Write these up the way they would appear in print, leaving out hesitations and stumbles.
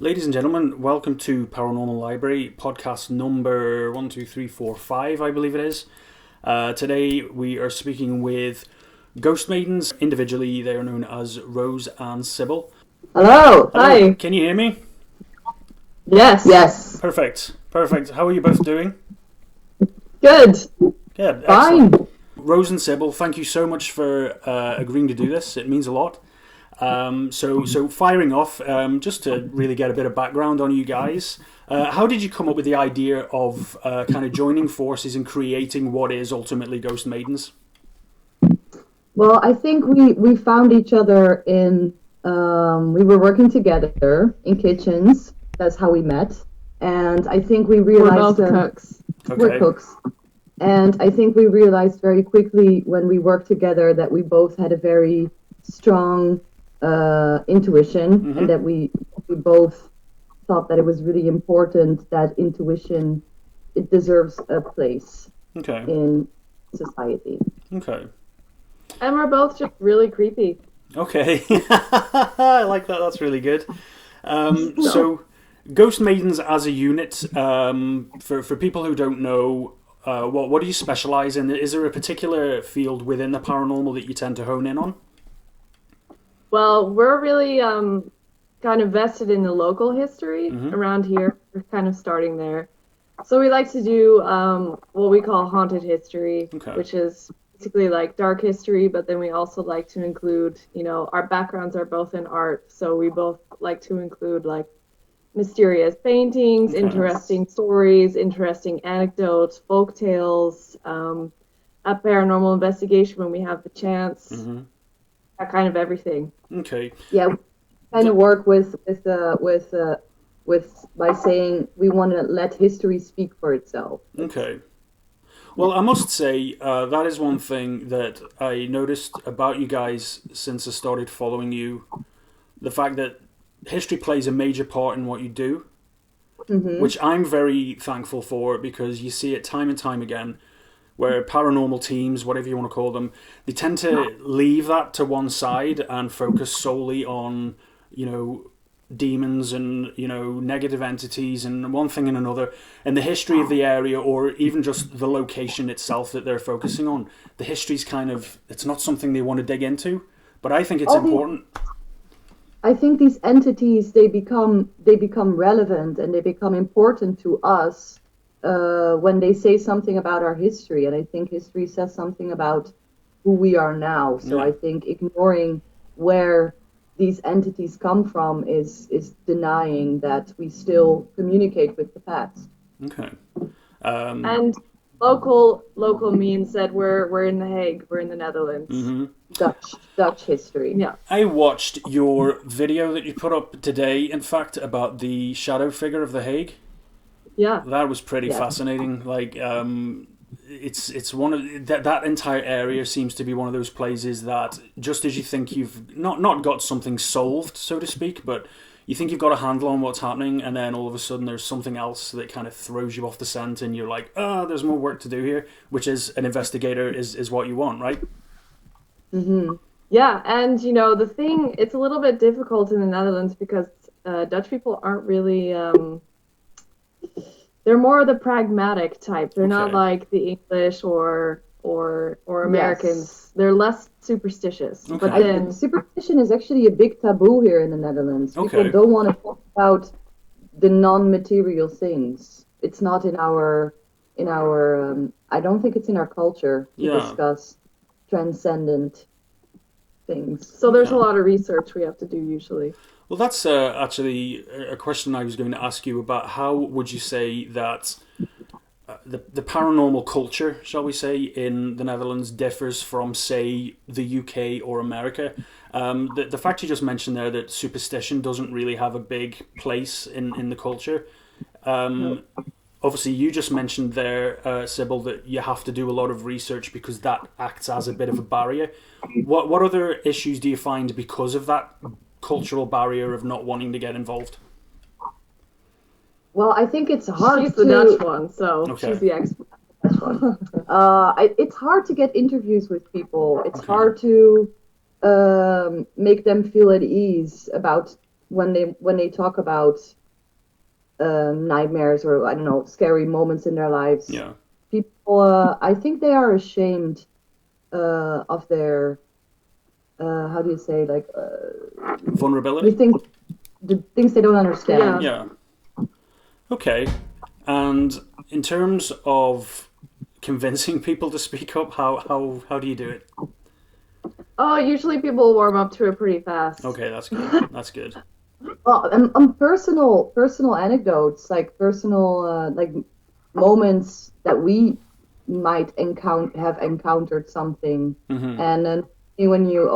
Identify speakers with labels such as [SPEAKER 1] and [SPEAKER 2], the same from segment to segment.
[SPEAKER 1] Ladies and gentlemen, welcome to Paranormal Library, podcast number 1, 2, 3, 4, 5, I believe it is. Today we are speaking with Ghost Maidens. Individually, they are known as Rose and Sybil.
[SPEAKER 2] Hello.
[SPEAKER 1] Hi. Can you hear me?
[SPEAKER 2] Yes. Yes.
[SPEAKER 1] Perfect. How are you both doing?
[SPEAKER 2] Good.
[SPEAKER 1] Good.
[SPEAKER 2] Fine.
[SPEAKER 1] Excellent. Rose and Sybil, thank you so much for agreeing to do this. It means a lot. So firing off, just to really get a bit of background on you guys, how did you come up with the idea of kind of joining forces and creating what is ultimately Ghost Maidens?
[SPEAKER 2] Well, I think we found each other in, we were working together in kitchens. That's how we met. And I think we realized...
[SPEAKER 3] We're both cooks.
[SPEAKER 1] Okay.
[SPEAKER 2] We're cooks. And I think we realized very quickly when we worked together that we both had a very strong intuition, and that we both thought that it was really important that intuition, it deserves a place in society.
[SPEAKER 1] Okay.
[SPEAKER 3] And we're both just really creepy.
[SPEAKER 1] Okay. I like that. That's really good. So Ghost Maidens as a unit, for people who don't know, what do you specialize in? Is there a particular field within the paranormal that you tend to hone in on?
[SPEAKER 3] Well, we're really kind of vested in the local history around here. We're kind of starting there. So we like to do what we call haunted history, which is basically like dark history, but then we also like to include, our backgrounds are both in art, so we both like to include like mysterious paintings, interesting stories, interesting anecdotes, folk tales, a paranormal investigation when we have the chance. That kind of everything.
[SPEAKER 1] Okay.
[SPEAKER 2] Yeah, we kind of work with by saying we want to let history speak for itself.
[SPEAKER 1] Okay. Well, I must say that is one thing that I noticed about you guys since I started following you. The fact that history plays a major part in what you do, which I'm very thankful for, because you see it time and time again, where paranormal teams, whatever you want to call them, they tend to leave that to one side and focus solely on, demons and, negative entities and one thing and another. And the history of the area, or even just the location itself that they're focusing on, the history's it's not something they want to dig into, but I think it's important.
[SPEAKER 2] I think these entities, they become relevant and they become important to us when they say something about our history, and I think history says something about who we are now. So I think ignoring where these entities come from is denying that we still communicate with the past.
[SPEAKER 1] Okay.
[SPEAKER 3] And local means that we're in The Hague, we're in the Netherlands.
[SPEAKER 2] Dutch history.
[SPEAKER 3] Yeah.
[SPEAKER 1] I watched your video that you put up today, in fact, about the shadow figure of The Hague.
[SPEAKER 3] Yeah,
[SPEAKER 1] that was pretty fascinating. Like, it's one of that entire area seems to be one of those places that just as you think you've not got something solved, so to speak, but you think you've got a handle on what's happening, and then all of a sudden there's something else that kind of throws you off the scent, and you're like, there's more work to do here, which is an investigator is what you want, right?
[SPEAKER 3] Yeah, and the thing, it's a little bit difficult in the Netherlands because Dutch people aren't really. They're more the pragmatic type. They're not like the English or Americans. Yes. They're less superstitious.
[SPEAKER 1] Okay.
[SPEAKER 3] But then
[SPEAKER 2] superstition is actually a big taboo here in the Netherlands. People don't want to talk about the non-material things. It's not in our I don't think it's in our culture to discuss transcendent things.
[SPEAKER 3] So there's a lot of research we have to do usually.
[SPEAKER 1] Well, that's actually a question I was going to ask you about. How would you say that the paranormal culture, shall we say, in the Netherlands differs from, say, the UK or America? The fact you just mentioned there that superstition doesn't really have a big place in the culture. Obviously, you just mentioned there, Sybil, that you have to do a lot of research because that acts as a bit of a barrier. What other issues do you find because of that cultural barrier of not wanting to get involved?
[SPEAKER 2] Well, I think it's hard.
[SPEAKER 3] She's the Dutch one, so she's the expert.
[SPEAKER 2] It's hard to get interviews with people. It's hard to make them feel at ease about when they talk about nightmares or I don't know scary moments in their lives.
[SPEAKER 1] Yeah.
[SPEAKER 2] People, I think they are ashamed of their how do you say like
[SPEAKER 1] Vulnerability.
[SPEAKER 2] the things they don't understand.
[SPEAKER 1] Yeah. Okay. And in terms of convincing people to speak up, how do you do it?
[SPEAKER 3] Oh, usually people warm up to it pretty fast.
[SPEAKER 1] Okay, that's good. That's good.
[SPEAKER 2] Well, personal anecdotes, like personal like moments that we might have encountered something,
[SPEAKER 1] Mm-hmm.
[SPEAKER 2] and then when you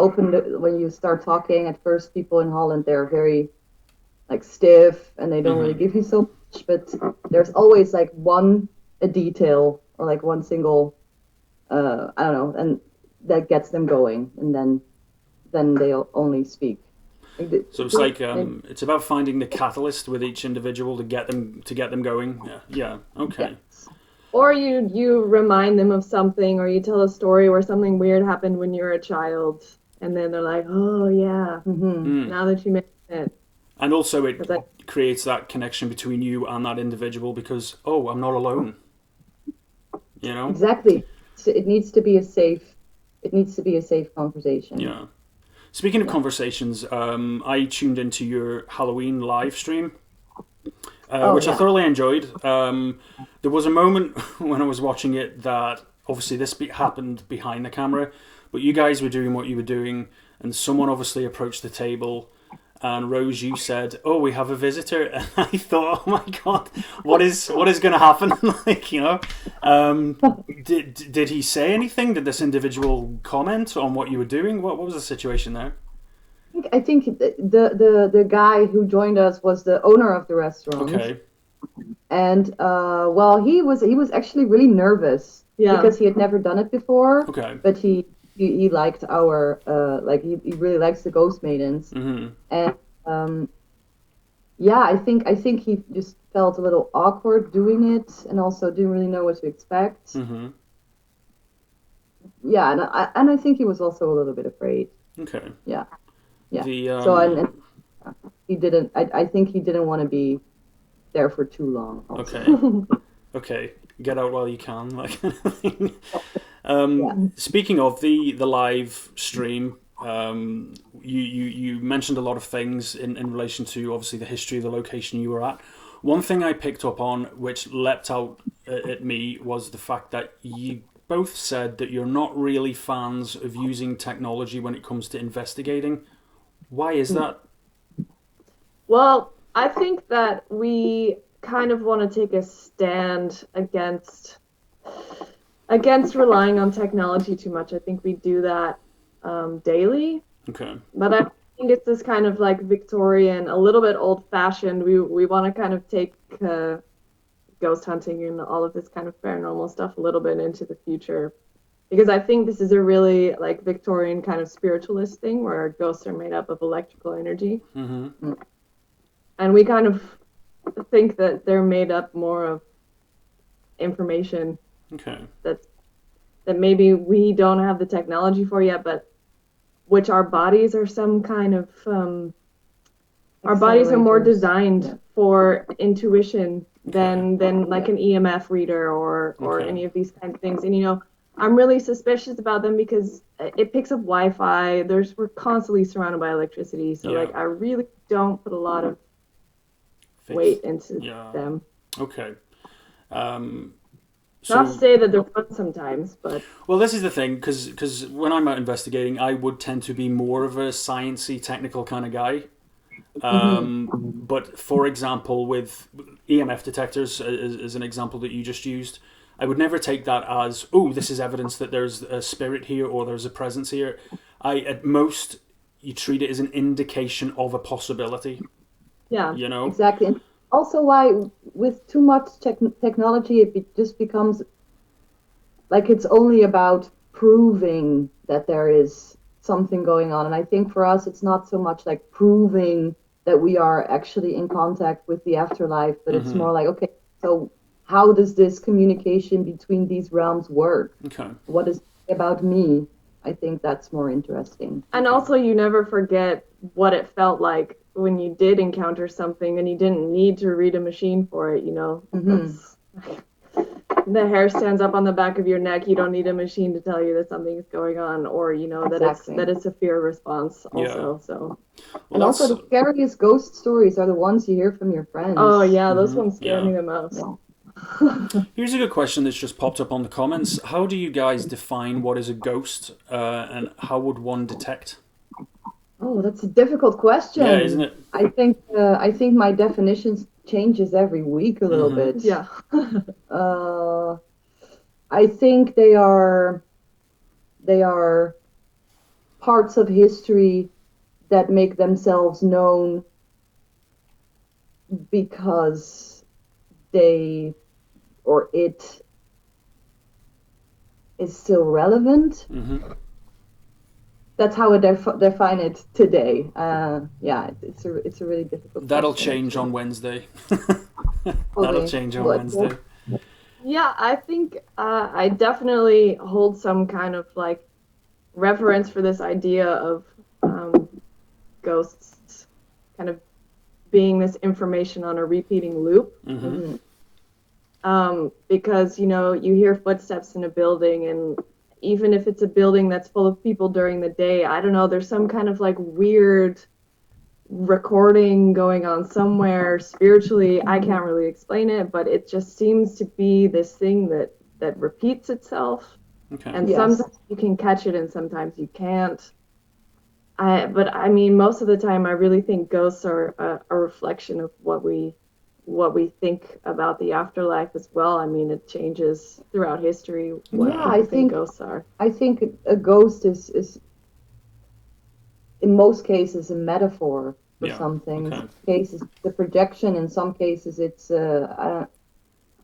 [SPEAKER 2] when you start talking, at first people in Holland they're very like stiff and they don't really
[SPEAKER 1] Mm-hmm.
[SPEAKER 2] give you so much, but there's always like a detail or like one single I don't know, and that gets them going, and then they'll only speak. Like
[SPEAKER 1] So it's like it's about finding the catalyst with each individual to get them going. Yeah. Yeah.
[SPEAKER 2] yeah.
[SPEAKER 1] Okay.
[SPEAKER 3] Or you remind them of something, or you tell a story where something weird happened when you were a child, and then they're like, "Oh yeah,
[SPEAKER 2] Mm-hmm.
[SPEAKER 3] now that you mention it."
[SPEAKER 1] And also, it
[SPEAKER 3] 'Cause I,
[SPEAKER 1] creates that connection between you and that individual because, oh, I'm not alone. You know?
[SPEAKER 2] Exactly. So it needs to be a safe. It needs to be a safe conversation.
[SPEAKER 1] Yeah. Speaking of
[SPEAKER 2] Yeah.
[SPEAKER 1] conversations, I tuned into your Halloween live stream,
[SPEAKER 2] Oh
[SPEAKER 1] which I
[SPEAKER 2] yeah.
[SPEAKER 1] thoroughly enjoyed. There was a moment when I was watching it that obviously happened behind the camera, but you guys were doing what you were doing, and someone obviously approached the table. And Rose, you said, "Oh, we have a visitor," and I thought, "Oh my god, what is going to happen?" Like, did he say anything? Did this individual comment on what you were doing? What was the situation there?
[SPEAKER 2] I think the guy who joined us was the owner of the restaurant,
[SPEAKER 1] Okay,
[SPEAKER 2] and well, he was actually really nervous
[SPEAKER 3] yeah.
[SPEAKER 2] because he had never done it before,
[SPEAKER 1] okay,
[SPEAKER 2] but he liked our like he really likes the Ghost Maidens,
[SPEAKER 1] mm-hmm.
[SPEAKER 2] and yeah, I think he just felt a little awkward doing it, and also didn't really know what to expect.
[SPEAKER 1] Mm-hmm.
[SPEAKER 2] Yeah, and I think he was also a little bit afraid.
[SPEAKER 1] Okay.
[SPEAKER 2] Yeah, yeah.
[SPEAKER 1] The
[SPEAKER 2] So and he didn't. I think he didn't want to be there for too long. Also.
[SPEAKER 1] Okay, okay, get out while you can, that kind of thing.
[SPEAKER 2] Yeah.
[SPEAKER 1] Speaking of the live stream, you mentioned a lot of things in relation to obviously the history of the location you were at. One thing I picked up on, which leapt out at me, was the fact that you both said that you're not really fans of using technology when it comes to investigating. Why is that?
[SPEAKER 3] Well, I think that we kind of want to take a stand against relying on technology too much. I think we do that daily,
[SPEAKER 1] Okay.
[SPEAKER 3] but I think it's this kind of like Victorian, a little bit old-fashioned. We want to kind of take ghost hunting and all of this kind of paranormal stuff a little bit into the future, because I think this is a really like Victorian kind of spiritualist thing where ghosts are made up of electrical energy,
[SPEAKER 1] Mm-hmm.
[SPEAKER 3] and we kind of think that they're made up more of information
[SPEAKER 1] Okay.
[SPEAKER 3] that maybe we don't have the technology for yet, but which our bodies are some kind of our bodies are more
[SPEAKER 2] Accelerators.
[SPEAKER 3] designed for intuition than like an EMF reader or
[SPEAKER 1] Okay.
[SPEAKER 3] any of these kinds of things. And I'm really suspicious about them because it picks up Wi-Fi. We're constantly surrounded by electricity, so
[SPEAKER 1] Yeah.
[SPEAKER 3] like I really don't put a lot of
[SPEAKER 1] Faith.
[SPEAKER 3] weight into
[SPEAKER 1] Yeah.
[SPEAKER 3] them.
[SPEAKER 1] Okay.
[SPEAKER 3] Not to say that they're fun sometimes, but
[SPEAKER 1] Well, this is the thing, because when I'm out investigating, I would tend to be more of a sciencey, technical kind of guy. But for example, with EMF detectors, as an example that you just used, I would never take that as, oh, this is evidence that there's a spirit here or there's a presence here. At most, you treat it as an indication of a possibility.
[SPEAKER 3] yeah.
[SPEAKER 1] You know?
[SPEAKER 2] Exactly. And also, why with too much technology, just becomes like it's only about proving that there is something going on. And I think for us, it's not so much like proving that we are actually in contact with the afterlife, but it's more like, okay, so how does this communication between these realms work?
[SPEAKER 1] Okay.
[SPEAKER 2] What is it about me? I think that's more interesting.
[SPEAKER 3] And also, you never forget what it felt like when you did encounter something and you didn't need to read a machine for it, That's, the hair stands up on the back of your neck. You don't need a machine to tell you that something is going on, or that it's a fear response also. So,
[SPEAKER 2] and also the scariest ghost stories are the ones you hear from your friends.
[SPEAKER 3] Oh yeah, those ones scare me the most.
[SPEAKER 1] Here's a good question that's just popped up on the comments. How do you guys define what is a ghost, and how would one detect?
[SPEAKER 2] Oh, that's a difficult question.
[SPEAKER 1] Yeah, isn't it?
[SPEAKER 2] I think my definition changes every week a little bit.
[SPEAKER 3] Yeah.
[SPEAKER 2] I think they are parts of history that make themselves known because they or it is still relevant.
[SPEAKER 1] Mm-hmm.
[SPEAKER 2] That's how I define it today. It's a really difficult.
[SPEAKER 1] That'll
[SPEAKER 2] question,
[SPEAKER 1] change
[SPEAKER 2] actually.
[SPEAKER 1] on Wednesday. That'll change on Wednesday.
[SPEAKER 3] Yeah, I think I definitely hold some kind of like reference for this idea of ghosts kind of being this information on a repeating loop.
[SPEAKER 1] Mm-hmm.
[SPEAKER 3] Because you hear footsteps in a building, and even if it's a building that's full of people during the day, I don't know, there's some kind of like weird recording going on somewhere spiritually. I can't really explain it, but it just seems to be this thing that repeats itself.
[SPEAKER 1] Okay.
[SPEAKER 3] And sometimes you can catch it and sometimes you can't. But I mean, most of the time I really think ghosts are a reflection of what we think about the afterlife as well. I mean, it changes throughout history what I think ghosts are.
[SPEAKER 2] I think a ghost is in most cases a metaphor for something.
[SPEAKER 1] Okay.
[SPEAKER 2] In some cases the projection, in some cases it's I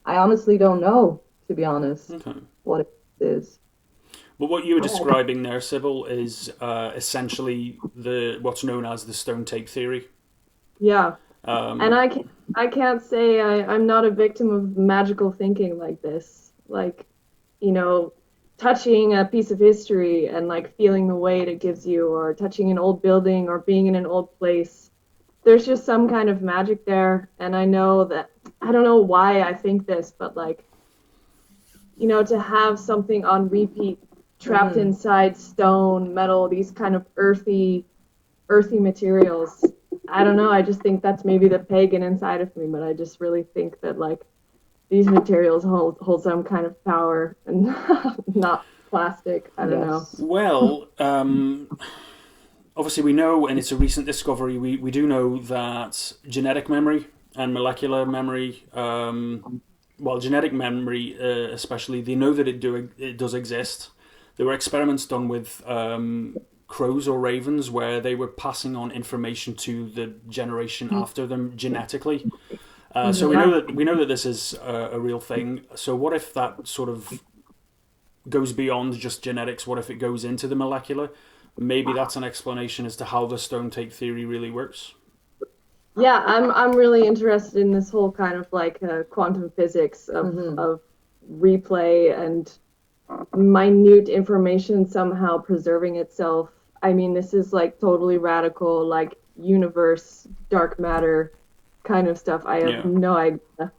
[SPEAKER 2] honestly don't know, to be honest, what it is.
[SPEAKER 1] But what you were describing there, Sybil, is essentially what's known as the stone tape theory.
[SPEAKER 3] Yeah. And I can't say I'm not a victim of magical thinking like this. Like, touching a piece of history and like feeling the weight it gives you, or touching an old building or being in an old place. There's just some kind of magic there. And I know that, I don't know why I think this, but like, to have something on repeat trapped inside stone, metal, these kind of earthy materials. I don't know, I just think that's maybe the pagan inside of me, but I just really think that like these materials hold some kind of power and not plastic. I don't know.
[SPEAKER 1] Well, obviously we know, and it's a recent discovery, we do know that genetic memory and molecular memory, genetic memory especially, they know that it does exist. There were experiments done with crows or ravens where they were passing on information to the generation after them genetically. So we know that this is a real thing. So what if that sort of goes beyond just genetics? What if it goes into the molecular? Maybe that's an explanation as to how the stone tape theory really works.
[SPEAKER 3] Yeah, I'm really interested in this whole kind of like quantum physics of replay and minute information somehow preserving itself. I mean, this is like totally radical, like universe, dark matter kind of stuff. I have no idea.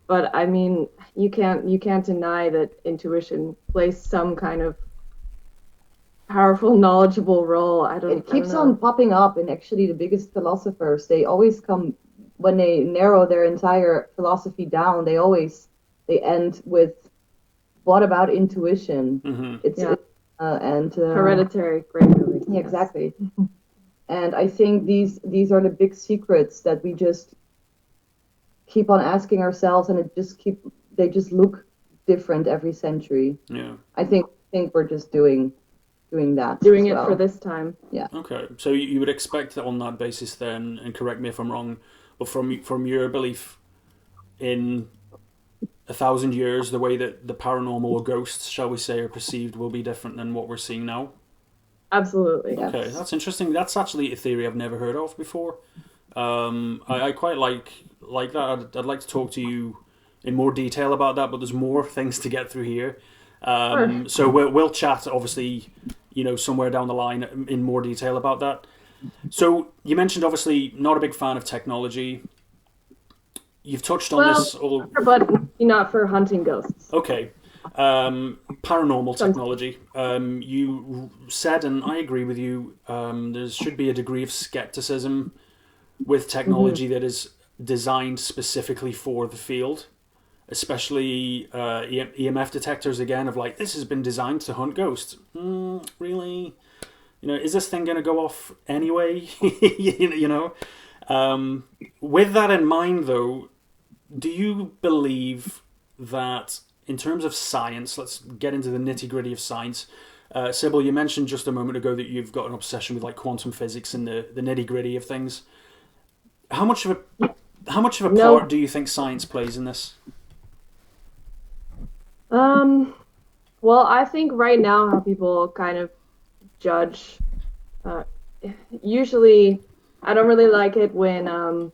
[SPEAKER 3] But I mean, you can't deny that intuition plays some kind of powerful, knowledgeable role.
[SPEAKER 2] It keeps on popping up, and actually the biggest philosophers, they always come, when they narrow their entire philosophy down, they end with, what about intuition?
[SPEAKER 3] Mm-hmm. Hereditary, great movie.
[SPEAKER 2] Yeah, exactly. And I think these are the big secrets that we just keep on asking ourselves, and they just look different every century.
[SPEAKER 1] Yeah.
[SPEAKER 2] I think we're just doing that.
[SPEAKER 3] Doing it for this time.
[SPEAKER 2] Yeah.
[SPEAKER 1] Okay. So you would expect that on that basis then, and correct me if I'm wrong, but from your belief in 1,000 years, the way that the paranormal or ghosts, shall we say, are perceived will be different than what we're seeing now?
[SPEAKER 3] Absolutely.
[SPEAKER 1] Yes. Okay, that's interesting. That's actually a theory I've never heard of before. I quite like that. I'd like to talk to you in more detail about that, but there's more things to get through here.
[SPEAKER 3] Sure.
[SPEAKER 1] So we'll chat, obviously, somewhere down the line in more detail about that. So you mentioned obviously not a big fan of technology. You've touched on
[SPEAKER 3] Well,
[SPEAKER 1] this all.
[SPEAKER 3] but not for hunting ghosts.
[SPEAKER 1] Okay. Paranormal
[SPEAKER 3] Some,
[SPEAKER 1] technology. You said, and I agree with you, there should be a degree of skepticism with
[SPEAKER 3] mm-hmm.
[SPEAKER 1] technology that is designed specifically for the field, especially EMF detectors, again, of like, this has been designed to hunt ghosts. Really? Is this thing going to go off anyway? you know? With that in mind, though, do you believe that in terms of science, let's get into the nitty gritty of science. Sybil, you mentioned just a moment ago that you've got an obsession with like quantum physics and the nitty gritty of things. How much of a
[SPEAKER 3] no.
[SPEAKER 1] part do you think science plays in this?
[SPEAKER 3] Well, I think right now how people kind of judge. Uh, Usually, I don't really like it when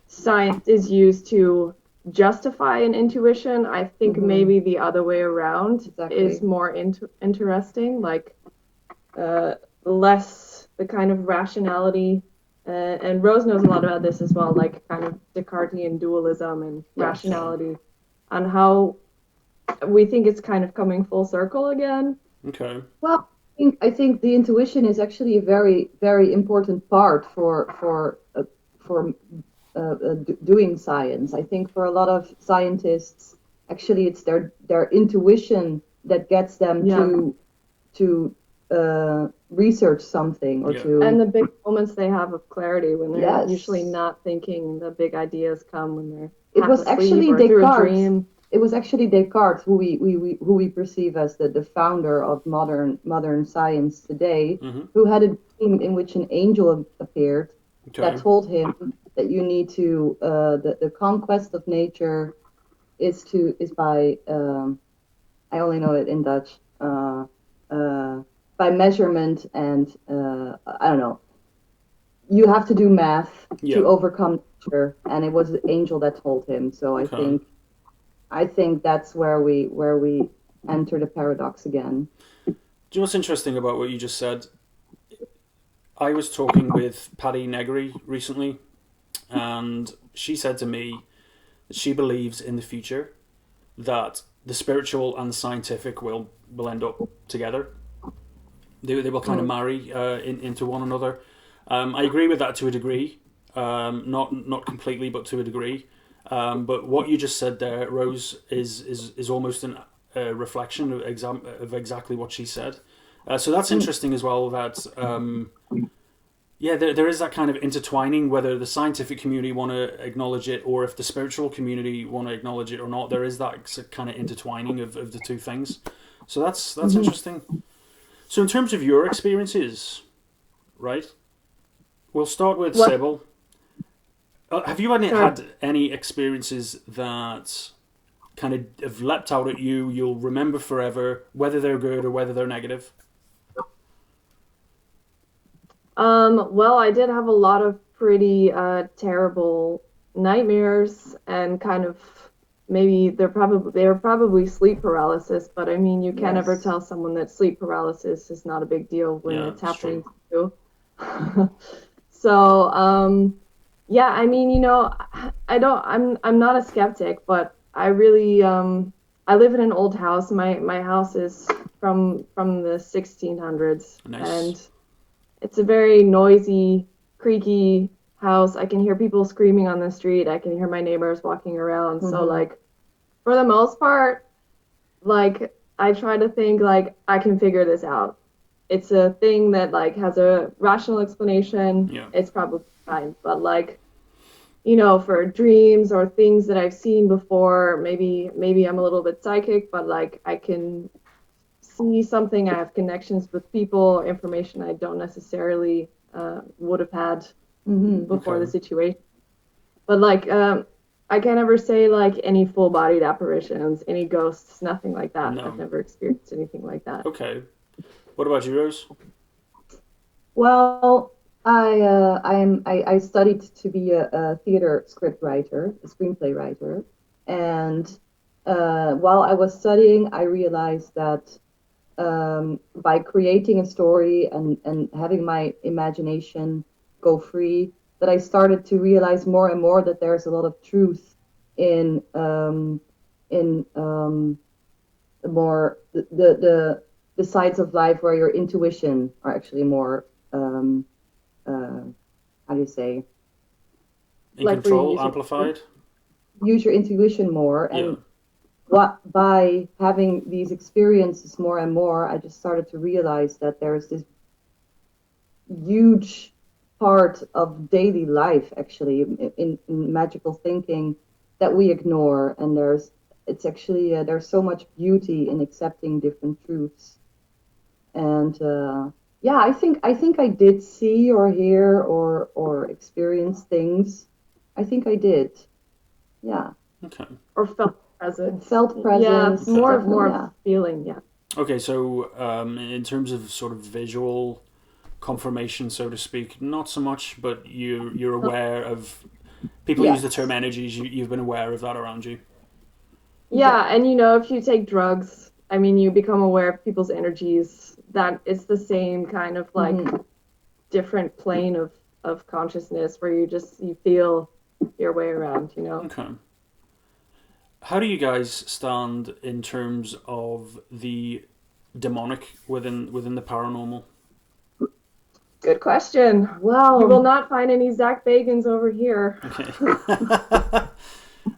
[SPEAKER 3] science is used to justify an intuition. I think maybe the other way around is more interesting, like less the kind of rationality. And Rose knows a lot about this as well, like kind of Descartesian dualism and rationality, on how we think it's kind of coming full circle again.
[SPEAKER 1] Okay.
[SPEAKER 2] Well, I think the intuition is actually a very, very important part for doing science. I think for a lot of scientists, actually, it's their intuition that gets them to research something or to.
[SPEAKER 3] And the big moments they have of clarity when they're usually not thinking, the big ideas come when they're
[SPEAKER 2] It was actually
[SPEAKER 3] or through a dream.
[SPEAKER 2] It was actually Descartes who we perceive as the founder of modern science today, who had a dream in which an angel appeared that told him that you need to the conquest of nature is by I only know it in Dutch by measurement and I don't know. You have to do math to overcome nature, and it was the angel that told him. So I think that's where we enter the paradox again.
[SPEAKER 1] Do you know what's interesting about what you just said? I was talking with Patty Negri recently, and she said to me that she believes in the future that the spiritual and the scientific will end up together. They will kind of marry into one another. I agree with that to a degree, not completely, but to a degree. But what you just said there, Rose, is almost a reflection of exactly what she said. So that's interesting as well. That there is that kind of intertwining, whether the scientific community want to acknowledge it or if the spiritual community want to acknowledge it or not. There is that kind of intertwining of the two things. So that's interesting. So in terms of your experiences, right? We'll start with Sybil. Have you had any experiences that kind of have leapt out at you, you'll remember forever, whether they're good or whether they're negative?
[SPEAKER 3] Well, I did have a lot of pretty terrible nightmares, and kind of maybe they were probably sleep paralysis, but I mean, you can't ever tell someone that sleep paralysis is not a big deal when it's happening to you. So, I mean, I'm not a skeptic, but I really, I live in an old house. My house is from the 1600s, and it's a very noisy, creaky house. I can hear people screaming on the street. I can hear my neighbors walking around. So, like, for the most part, like, I try to think, like, I can figure this out. It's a thing that, like, has a rational explanation. Yeah. It's probably fine. But, like, for dreams or things that I've seen before, maybe I'm a little bit psychic, but, like, I can see something. I have connections with people, information I don't necessarily would have had before the situation. But, like, I can't ever say, like, any full-bodied apparitions, any ghosts, nothing like that. No. I've never experienced anything like that.
[SPEAKER 1] Okay. What about you, Rose?
[SPEAKER 2] Well, I studied to be a theater script writer, a screenplay writer, and while I was studying, I realized that by creating a story and having my imagination go free, that I started to realize more and more that there's a lot of truth in the more the sides of life where your intuition are actually more how do you say,
[SPEAKER 1] In
[SPEAKER 3] Like where you
[SPEAKER 1] control,
[SPEAKER 3] use
[SPEAKER 1] amplified.
[SPEAKER 2] use your intuition more.
[SPEAKER 1] Yeah.
[SPEAKER 2] And what by having these experiences more and more, I just started to realize that there's this huge part of daily life actually in magical thinking that we ignore, and it's actually there's so much beauty in accepting different truths. And yeah, I think I did see or hear or experience things. I think I did. Yeah.
[SPEAKER 1] Okay.
[SPEAKER 3] or felt presence.
[SPEAKER 2] Felt
[SPEAKER 3] Yeah,
[SPEAKER 2] presence.
[SPEAKER 3] it's more
[SPEAKER 2] Definitely, yeah.
[SPEAKER 3] of feeling. Yeah.
[SPEAKER 1] Okay, so in terms of sort of visual confirmation, so to speak, not so much, but you're aware of people use the term
[SPEAKER 2] Yes.
[SPEAKER 1] energies. You've been aware of that around you.
[SPEAKER 3] Yeah, and if you take drugs, I mean, you become aware of people's energies. That it's the same kind of like different plane of consciousness where you feel your way around.
[SPEAKER 1] Okay. How do you guys stand in terms of the demonic within the paranormal?
[SPEAKER 3] Good question.
[SPEAKER 2] Well,
[SPEAKER 3] You will not find any Zach Bagans over here.
[SPEAKER 1] Okay.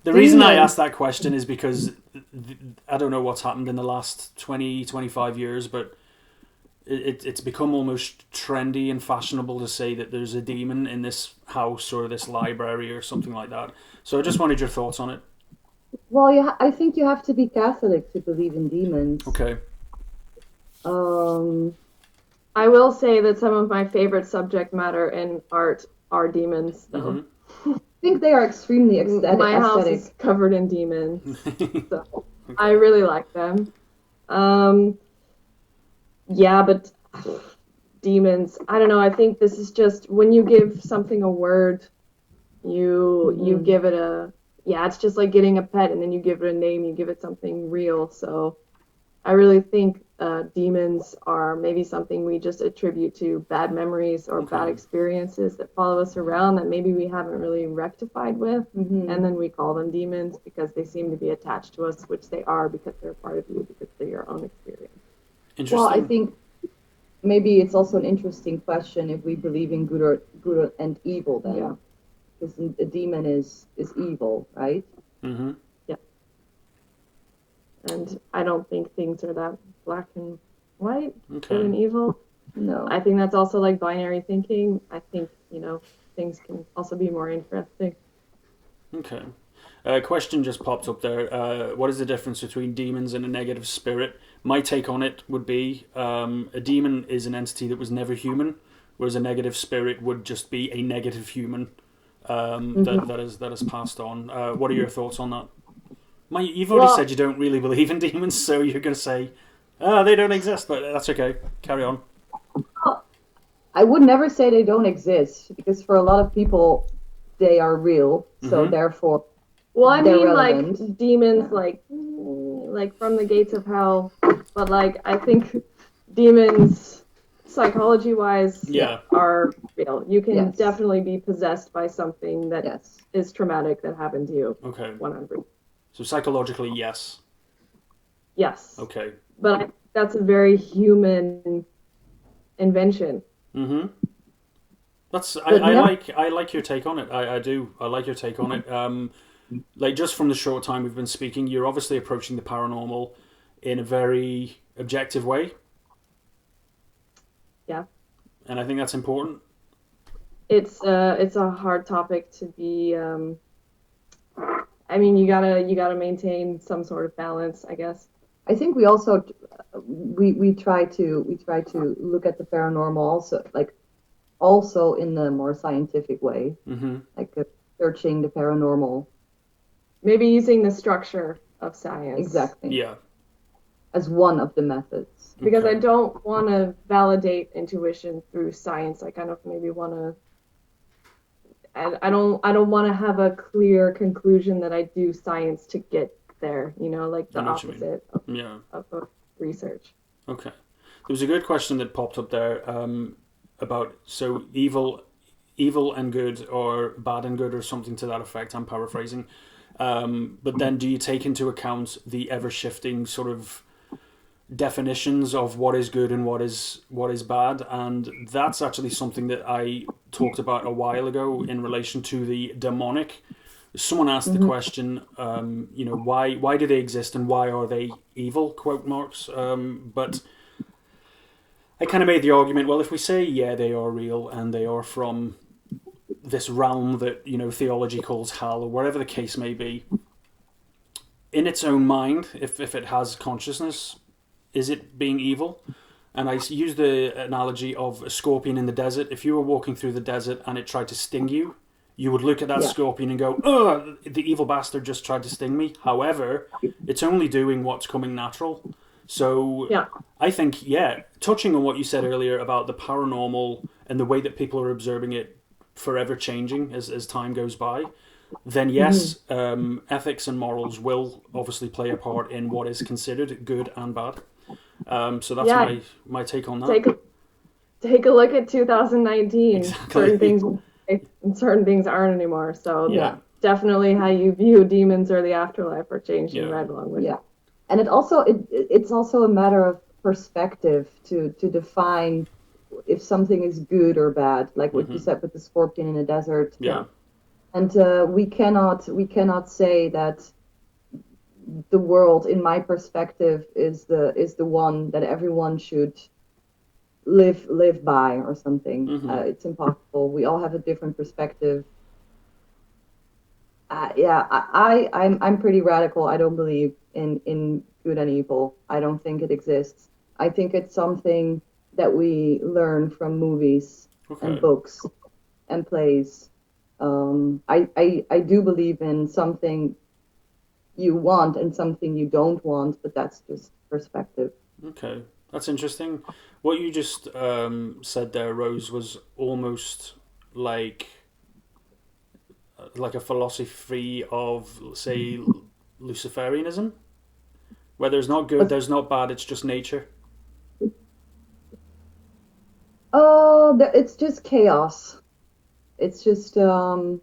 [SPEAKER 1] The reason I
[SPEAKER 2] Demons.
[SPEAKER 1] asked that question is because I don't know what's happened in the last 20, 25 years, but it's become almost trendy and fashionable to say that there's a demon in this house or this library or something like that. So I just wanted your thoughts on it.
[SPEAKER 2] Well, I think you have to be Catholic to believe in demons.
[SPEAKER 1] Okay.
[SPEAKER 2] Um,
[SPEAKER 3] I will say that some of my favorite subject matter in art are demons, though.
[SPEAKER 2] I think they are extremely
[SPEAKER 3] My house
[SPEAKER 2] aesthetic.
[SPEAKER 3] is covered in demons, so I really like them. Um, yeah, but demons, I don't know. I think this is just when you give something a word, you give it a yeah. It's just like getting a pet, and then you give it a name. You give it something real. So I really think demons are maybe something we just attribute to bad memories or bad experiences that follow us around that maybe we haven't really rectified with. And then we call them demons because they seem to be attached to us, which they are because they're part of you, because they're your own experience.
[SPEAKER 1] Interesting.
[SPEAKER 2] Well, I think maybe it's also an interesting question if we believe in good and evil then.
[SPEAKER 3] Yeah.
[SPEAKER 2] Because a demon is evil, right?
[SPEAKER 1] Mm-hmm.
[SPEAKER 3] Yeah. And I don't think things are that black and white, good and
[SPEAKER 1] Okay.
[SPEAKER 3] evil.
[SPEAKER 2] No.
[SPEAKER 3] I think that's also like binary thinking. I think, things can also be more interesting.
[SPEAKER 1] Okay. A question just popped up there. What is the difference between demons and a negative spirit? My take on it would be a demon is an entity that was never human, whereas a negative spirit would just be a negative human that is passed on. What are your thoughts on that? You've already said you don't really believe in demons, so you're going to say, they don't exist, but that's okay. Carry on.
[SPEAKER 2] I would never say they don't exist because for a lot of people they are real. So therefore
[SPEAKER 3] Well, I
[SPEAKER 2] they're
[SPEAKER 3] mean,
[SPEAKER 2] relevant.
[SPEAKER 3] like demons, like from the gates of hell. But like, I think demons, psychology-wise,
[SPEAKER 1] Yeah.
[SPEAKER 3] are real. You can
[SPEAKER 2] Yes.
[SPEAKER 3] definitely be possessed by something that
[SPEAKER 2] Yes.
[SPEAKER 3] is traumatic that happened to you.
[SPEAKER 1] Okay.
[SPEAKER 3] 100.
[SPEAKER 1] So psychologically, yes.
[SPEAKER 3] Yes.
[SPEAKER 1] Okay.
[SPEAKER 3] But I think that's a very human invention.
[SPEAKER 1] Mm-hmm. That's
[SPEAKER 2] But
[SPEAKER 1] I like your take on it. I do. I like your take on it. Like just from the short time we've been speaking, you're obviously approaching the paranormal in a very objective way.
[SPEAKER 3] Yeah.
[SPEAKER 1] And I think that's important.
[SPEAKER 3] It's a hard topic to be. I mean, you gotta maintain some sort of balance, I guess.
[SPEAKER 2] I think we also we try to look at the paranormal also in the more scientific way, like searching the paranormal.
[SPEAKER 3] Maybe using the structure of science.
[SPEAKER 2] Exactly.
[SPEAKER 1] Yeah.
[SPEAKER 2] As one of the methods.
[SPEAKER 3] Because
[SPEAKER 1] Okay.
[SPEAKER 3] I don't want to validate intuition through science. I kind of maybe want to. I don't want to have a clear conclusion that I do science to get there. Like the
[SPEAKER 1] I know what you mean.
[SPEAKER 3] opposite
[SPEAKER 1] Yeah.
[SPEAKER 3] of research.
[SPEAKER 1] Okay. There was a good question that popped up there about so evil and good, or bad and good, or something to that effect. I'm paraphrasing. But then, do you take into account the ever shifting sort of definitions of what is good and what is bad? And that's actually something that I talked about a while ago in relation to the demonic. Someone asked the question, why do they exist and why are they evil? Quote marks. But I kind of made the argument, well, if we say yeah, they are real and they are from this realm that theology calls hell, or whatever the case may be, in its own mind, if it has consciousness, is it being evil? And I use the analogy of a scorpion in the desert. If you were walking through the desert and it tried to sting you, you would look at that
[SPEAKER 2] Yeah.
[SPEAKER 1] scorpion and go, "Oh, the evil bastard just tried to sting me." However, it's only doing what's coming natural. So
[SPEAKER 3] Yeah.
[SPEAKER 1] I think, yeah, touching on what you said earlier about the paranormal and the way that people are observing it forever changing as time goes by, then yes, ethics and morals will obviously play a part in what is considered good and bad. So that's
[SPEAKER 3] Yeah.
[SPEAKER 1] my take on that.
[SPEAKER 3] Take a look at 2019.
[SPEAKER 1] Exactly.
[SPEAKER 3] Certain things and certain things aren't anymore. So
[SPEAKER 1] Yeah.
[SPEAKER 3] definitely how you view demons or the afterlife are changing
[SPEAKER 1] Yeah.
[SPEAKER 3] right along with it.
[SPEAKER 2] Yeah. And it's also a matter of perspective to define if something is good or bad, like what you said with the scorpion in the desert.
[SPEAKER 1] Yeah.
[SPEAKER 2] And we cannot say that the world, in my perspective, is the one that everyone should live by or something. It's impossible. We all have a different perspective. I'm pretty radical. I don't believe in good and evil. I don't think it exists. I think it's something that we learn from movies
[SPEAKER 1] Okay.
[SPEAKER 2] and books and plays. I do believe in something you want and something you don't want, but that's just perspective.
[SPEAKER 1] Okay. That's interesting. What you just said there, Rose, was almost like a philosophy of, say, Luciferianism, where there's not good,
[SPEAKER 2] But
[SPEAKER 1] there's not bad, it's just nature.
[SPEAKER 2] it's just chaos. It's just the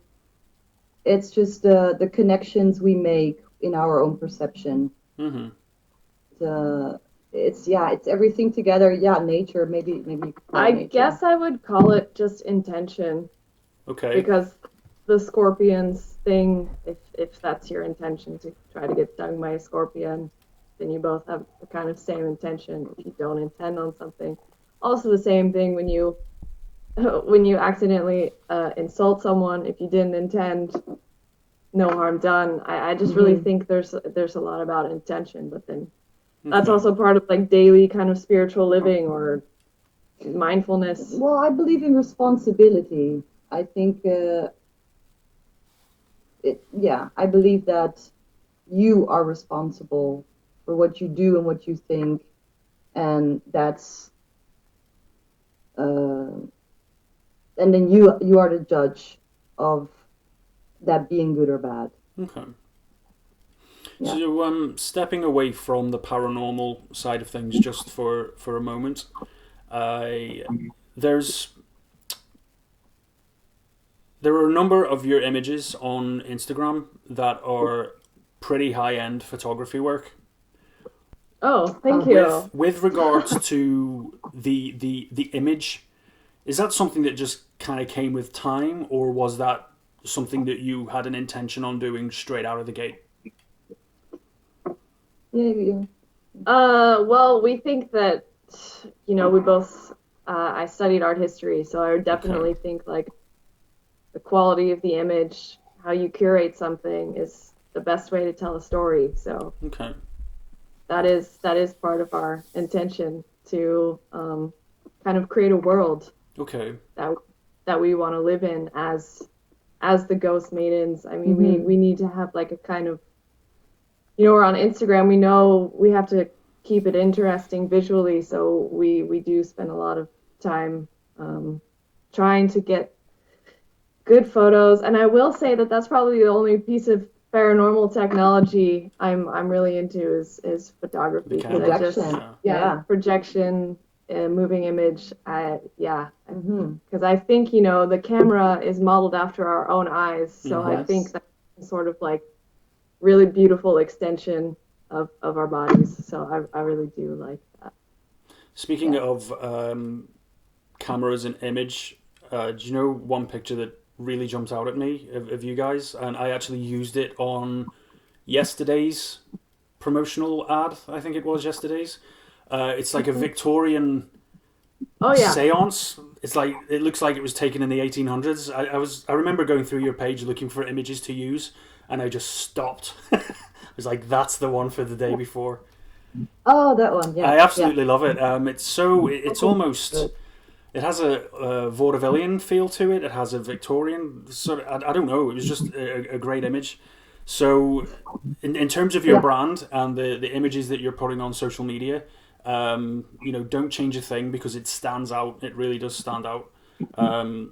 [SPEAKER 2] connections we make in our own perception.
[SPEAKER 1] Mm-hmm.
[SPEAKER 2] It's everything together. Yeah, nature. Maybe you could call it
[SPEAKER 3] I
[SPEAKER 2] nature.
[SPEAKER 3] guess I would call it just intention,
[SPEAKER 1] Okay.
[SPEAKER 3] because the scorpions thing, if that's your intention to try to get stung by a scorpion, then you both have the kind of same intention. If you don't intend on something, also the same thing when you accidentally insult someone. If you didn't intend, no harm done. I just really think there's a lot about intention, but then that's
[SPEAKER 1] Okay.
[SPEAKER 3] also part of like daily kind of spiritual living or mindfulness.
[SPEAKER 2] Well, I believe in responsibility. I think I believe that you are responsible for what you do and what you think, and that's and then you are the judge of that being good or bad.
[SPEAKER 1] Okay.
[SPEAKER 2] Yeah.
[SPEAKER 1] So, stepping away from the paranormal side of things just for a moment, there's there are a number of your images on Instagram that are pretty high end photography work.
[SPEAKER 3] Oh, thank you.
[SPEAKER 1] With regards to the image, is that something that just kind of came with time, or was that something that you had an intention on doing straight out of the gate?
[SPEAKER 2] Yeah.
[SPEAKER 3] Well, we think that, we both, I studied art history, so I would definitely think like the quality of the image, how you curate something is the best way to tell a story. So
[SPEAKER 1] Okay.
[SPEAKER 3] that is part of our intention to kind of create a world
[SPEAKER 1] Okay.
[SPEAKER 3] that we want to live in as the Ghost Maidens. I mean, we need to have like a kind of, we're on Instagram. We know we have to keep it interesting visually, so we do spend a lot of time trying to get good photos. And I will say that that's probably the only piece of paranormal technology I'm really into is
[SPEAKER 1] The
[SPEAKER 3] photography because I
[SPEAKER 1] camera.
[SPEAKER 3] just
[SPEAKER 2] Projection.
[SPEAKER 3] yeah,
[SPEAKER 2] Yeah.
[SPEAKER 3] projection, moving image.
[SPEAKER 2] Hmm.
[SPEAKER 3] Because I think the camera is modeled after our own eyes, so I
[SPEAKER 1] Mm-hmm.
[SPEAKER 3] think
[SPEAKER 2] Yes.
[SPEAKER 3] that's sort of like really beautiful extension of our bodies. So I really do like that.
[SPEAKER 1] Speaking
[SPEAKER 2] Yeah.
[SPEAKER 1] of cameras and image, do you know one picture that really jumps out at me of you guys? And I actually used it on yesterday's promotional ad. I think it was yesterday's. It's like a Victorian
[SPEAKER 3] Oh yeah.
[SPEAKER 1] seance. It's like it looks like it was taken in the 1800s. I remember going through your page looking for images to use, and I just stopped. I was like, that's the one for the day before.
[SPEAKER 2] Oh, that one.
[SPEAKER 1] I
[SPEAKER 2] Yeah. Yeah.
[SPEAKER 1] absolutely love it. It's almost
[SPEAKER 2] Good.
[SPEAKER 1] it has a vaudevillian feel to it. It has a Victorian sort of. I don't know. It was just a great image. So, in terms of your
[SPEAKER 2] Yeah.
[SPEAKER 1] brand and the images that you're putting on social media, don't change a thing because it stands out. It really does stand out.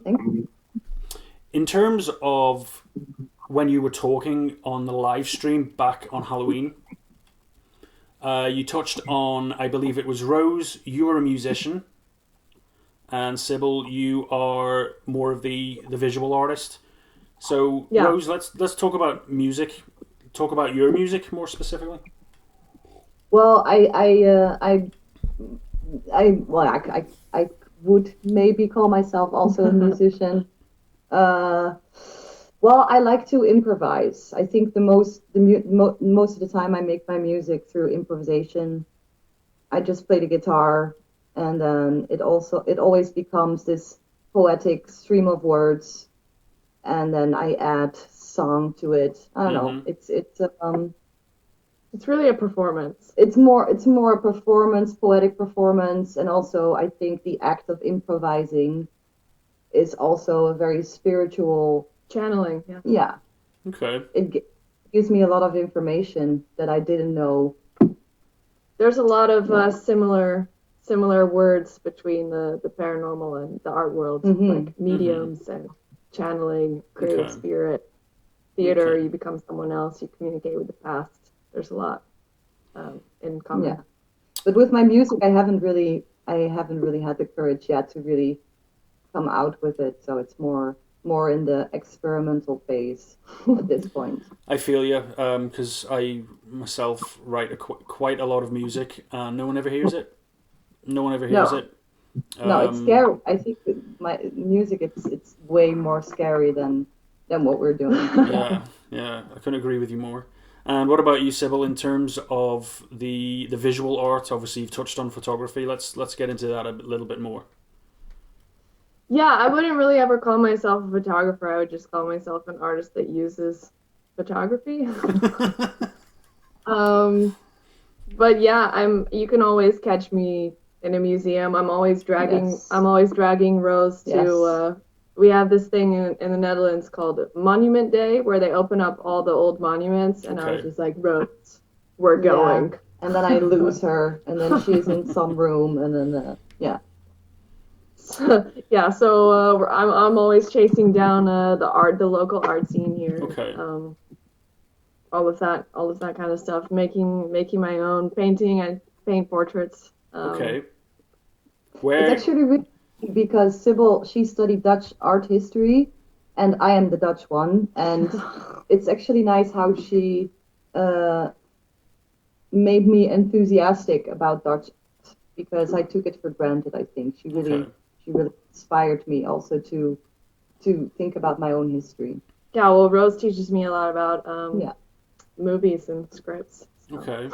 [SPEAKER 2] Thank you.
[SPEAKER 1] In terms of when you were talking on the live stream back on Halloween, you touched on, I believe it was Rose. You are a musician, and Sybil, you are more of the visual artist. So
[SPEAKER 3] Yeah.
[SPEAKER 1] Rose, let's talk about music. Talk about your music more specifically.
[SPEAKER 2] Well, well, I would maybe call myself also a musician. Uh, well, I like to improvise. I think most of the time I make my music through improvisation. I just play the guitar, and then it always becomes this poetic stream of words, and then I add song to it. I don't know.
[SPEAKER 1] Mm-hmm.
[SPEAKER 3] It's really a performance.
[SPEAKER 2] It's more a performance, poetic performance, and also I think the act of improvising is also a very spiritual.
[SPEAKER 3] Channeling. Yeah.
[SPEAKER 2] Yeah,
[SPEAKER 1] Okay.
[SPEAKER 2] it gives me a lot of information that I didn't know.
[SPEAKER 3] There's a lot of
[SPEAKER 2] Yeah.
[SPEAKER 3] similar words between the paranormal and the art world,
[SPEAKER 2] Hmm.
[SPEAKER 3] like mediums and channeling, creative
[SPEAKER 1] Okay.
[SPEAKER 3] spirit, theater.
[SPEAKER 1] Okay.
[SPEAKER 3] You become someone else. You communicate with the past. There's a lot in common.
[SPEAKER 2] Yeah, but with my music, I haven't really had the courage yet to really come out with it. So it's more in the experimental phase at this point.
[SPEAKER 1] I feel you, because I myself write quite a lot of music, and no one ever hears it. No one ever hears
[SPEAKER 2] No,
[SPEAKER 1] it.
[SPEAKER 2] no, it's
[SPEAKER 1] Um,
[SPEAKER 2] scary. I think that my music, it's way more scary than what we're doing. Yeah.
[SPEAKER 1] yeah, yeah, I couldn't agree with you more. And what about you, Sybil? In terms of the visual art, obviously you've touched on photography. Let's get into that a little bit more.
[SPEAKER 3] Yeah, I wouldn't really ever call myself a photographer. I would just call myself an artist that uses photography. um, but yeah, you can always catch me in a museum.
[SPEAKER 2] Yes.
[SPEAKER 3] I'm always dragging Rose to
[SPEAKER 2] Yes.
[SPEAKER 3] we have this thing in the Netherlands called Monument Day where they open up all the old monuments and I was
[SPEAKER 1] Okay.
[SPEAKER 3] just like, Rose, we're
[SPEAKER 2] Yeah.
[SPEAKER 3] going.
[SPEAKER 2] And then I lose her, and then she's in some room, and then yeah.
[SPEAKER 3] Yeah, so I'm always chasing down the local art scene here.
[SPEAKER 1] Okay.
[SPEAKER 3] All of that kind of stuff. Making my own painting. I paint portraits.
[SPEAKER 1] Okay.
[SPEAKER 2] It's
[SPEAKER 1] Where?
[SPEAKER 2] actually really because Sybil, she studied Dutch art history, and I am the Dutch one, and it's actually nice how she uh, made me enthusiastic about Dutch art because I took it for granted. I think
[SPEAKER 1] Okay.
[SPEAKER 2] she really inspired me also to think about my own history.
[SPEAKER 3] Yeah, well, Rose teaches me a lot about
[SPEAKER 2] Yeah.
[SPEAKER 3] movies and scripts. So.
[SPEAKER 1] Okay.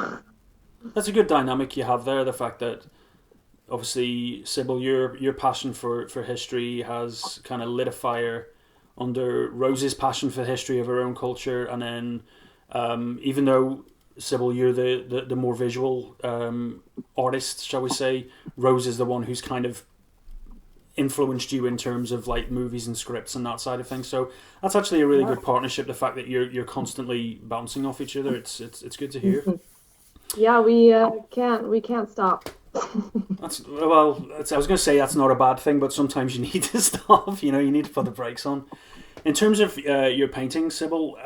[SPEAKER 1] That's a good dynamic you have there. The fact that obviously, Sybil, your passion for history has kind of lit a fire under Rose's passion for the history of her own culture, and then even though Sybil, you're the more visual artist, shall we say, Rose is the one who's kind of influenced you in terms of like movies and scripts and that side of things. So that's actually a really
[SPEAKER 2] Yeah.
[SPEAKER 1] good partnership. The fact that you're constantly bouncing off each other, it's good to hear.
[SPEAKER 3] Yeah, we can't stop.
[SPEAKER 1] That's well. I was going to say that's not a bad thing, but sometimes you need to stop. You need to put the brakes on. In terms of your painting, Sybil,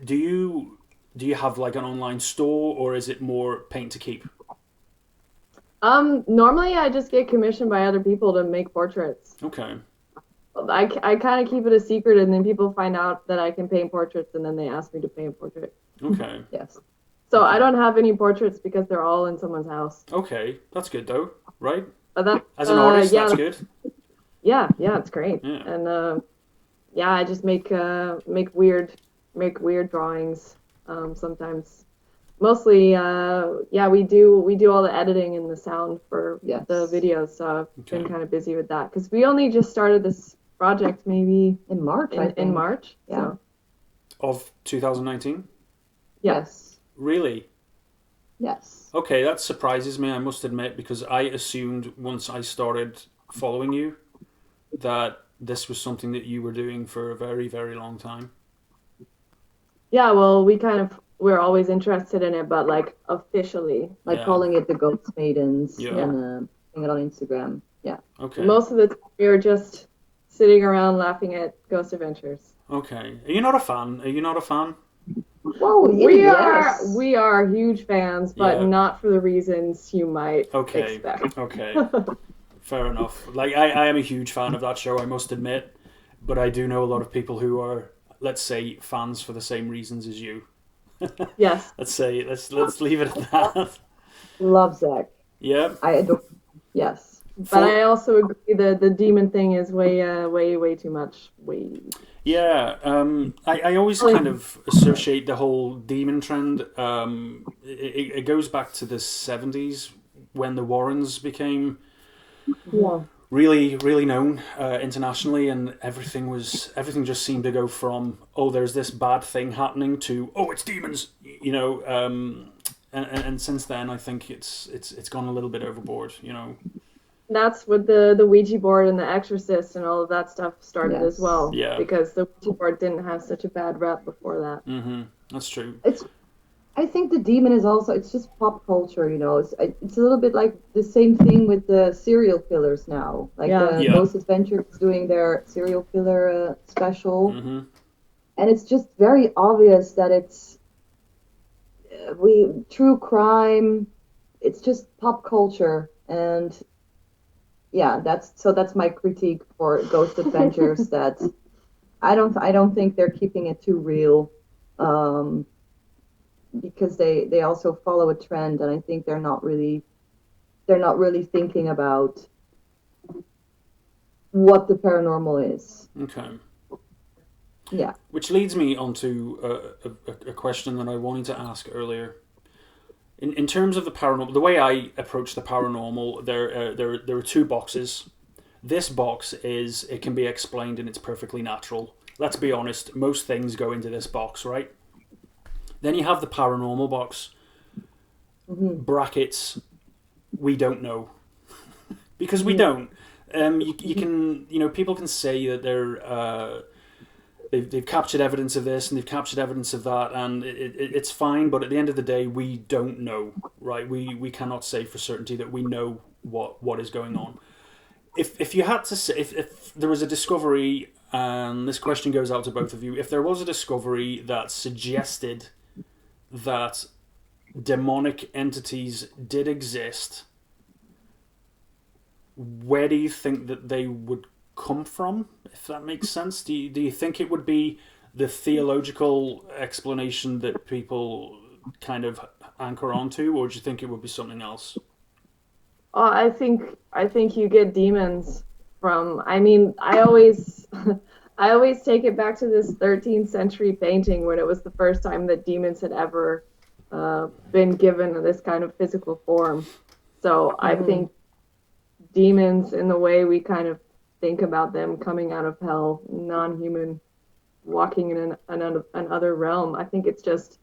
[SPEAKER 1] do you have like an online store, or is it more paint to keep?
[SPEAKER 3] Normally I just get commissioned by other people to make portraits.
[SPEAKER 1] Okay.
[SPEAKER 3] I kind of keep it a secret, and then people find out that I can paint portraits, and then they ask me to paint a portrait.
[SPEAKER 1] Okay.
[SPEAKER 2] Yes.
[SPEAKER 3] So
[SPEAKER 1] Okay.
[SPEAKER 3] I don't have any portraits because they're all in someone's house.
[SPEAKER 1] Okay, that's good though, right?
[SPEAKER 3] That
[SPEAKER 1] As an artist,
[SPEAKER 3] yeah,
[SPEAKER 1] that's good.
[SPEAKER 3] yeah, it's great.
[SPEAKER 1] Yeah.
[SPEAKER 3] And yeah, I just make weird drawings sometimes. Mostly, yeah, we do all the editing and the sound for
[SPEAKER 2] Yes.
[SPEAKER 3] the videos, so I've been
[SPEAKER 1] Okay.
[SPEAKER 3] kind of busy with that because we only just started this project maybe
[SPEAKER 2] In March, I
[SPEAKER 3] in
[SPEAKER 2] think.
[SPEAKER 3] March.
[SPEAKER 2] Yeah.
[SPEAKER 3] So
[SPEAKER 1] Of 2019?
[SPEAKER 3] yeah.
[SPEAKER 2] Yes.
[SPEAKER 1] Really?
[SPEAKER 2] Yes.
[SPEAKER 1] Okay, that surprises me, I must admit, because I assumed once I started following you that this was something that you were doing for a very, very long time.
[SPEAKER 3] Yeah, well, we're always interested in it, but like officially.
[SPEAKER 2] Like
[SPEAKER 1] Yeah.
[SPEAKER 2] calling it the Ghost Maidens
[SPEAKER 1] Yeah.
[SPEAKER 2] and putting it on Instagram. Yeah.
[SPEAKER 1] Okay.
[SPEAKER 3] Most of the time we were just sitting around laughing at Ghost Adventures.
[SPEAKER 1] Okay. Are you not a fan? Are you not a fan?
[SPEAKER 2] Well, yes.
[SPEAKER 3] We are huge fans, but
[SPEAKER 1] Yeah.
[SPEAKER 3] not for the reasons you might
[SPEAKER 1] Okay.
[SPEAKER 3] expect.
[SPEAKER 1] Okay. Fair enough. Like I am a huge fan of that show, I must admit, but I do know a lot of people who are, let's say, fans for the same reasons as you.
[SPEAKER 3] Yes.
[SPEAKER 1] Let's leave it at that.
[SPEAKER 2] Love Zach.
[SPEAKER 1] Yeah.
[SPEAKER 2] I adore. Yes.
[SPEAKER 3] But I also agree that the demon thing is way too much. Way.
[SPEAKER 1] Yeah, I always kind of associate the whole demon trend. It goes back to the 70s when the Warrens became
[SPEAKER 2] Yeah.
[SPEAKER 1] really known internationally, and everything just seemed to go from, oh, there's this bad thing happening, to, oh, it's demons, you know. And since then, I think it's gone a little bit overboard, you know.
[SPEAKER 3] That's what the Ouija board and the Exorcist and all of that stuff started as
[SPEAKER 2] Yes.
[SPEAKER 3] well.
[SPEAKER 1] Yeah.
[SPEAKER 3] Because the Ouija board didn't have such a bad rep before that.
[SPEAKER 1] Mm-hmm. That's true.
[SPEAKER 2] I think the demon is also, it's just pop culture, you know. It's a little bit like the same thing with the serial killers now. Like
[SPEAKER 3] Yeah.
[SPEAKER 1] Yeah.
[SPEAKER 2] Ghost Adventures is doing their serial killer special.
[SPEAKER 1] Mm-hmm.
[SPEAKER 2] And it's just very obvious that it's true crime. It's just pop culture, and yeah, that's my critique for Ghost Adventures. That I don't think they're keeping it too real, because they also follow a trend, and I think they're not really thinking about what the paranormal is.
[SPEAKER 1] Okay.
[SPEAKER 2] Yeah.
[SPEAKER 1] Which leads me onto a question that I wanted to ask earlier. In terms of the paranormal, the way I approach the paranormal, there are two boxes. This box is, it can be explained and it's perfectly natural. Let's be honest, most things go into this box, right? Then you have the paranormal box.
[SPEAKER 2] Mm-hmm.
[SPEAKER 1] Brackets, we don't know. Because we don't. You can, you know, people can say that they've captured evidence of this and they've captured evidence of that, and it's fine, but at the end of the day, we don't know, right? We cannot say for certainty that we know what is going on. If you had to say, if there was a discovery, and this question goes out to both of you, if there was a discovery that suggested that demonic entities did exist, where do you think that they would come from, if that makes sense? Do you think it would be the theological explanation that people kind of anchor onto, or do you think it would be something else?
[SPEAKER 3] I think you get demons from. I mean, I always I always take it back to this 13th century painting when it was the first time that demons had ever been given this kind of physical form. So I think demons, in the way we kind of think about them coming out of hell, non-human, walking in another realm, I think it's just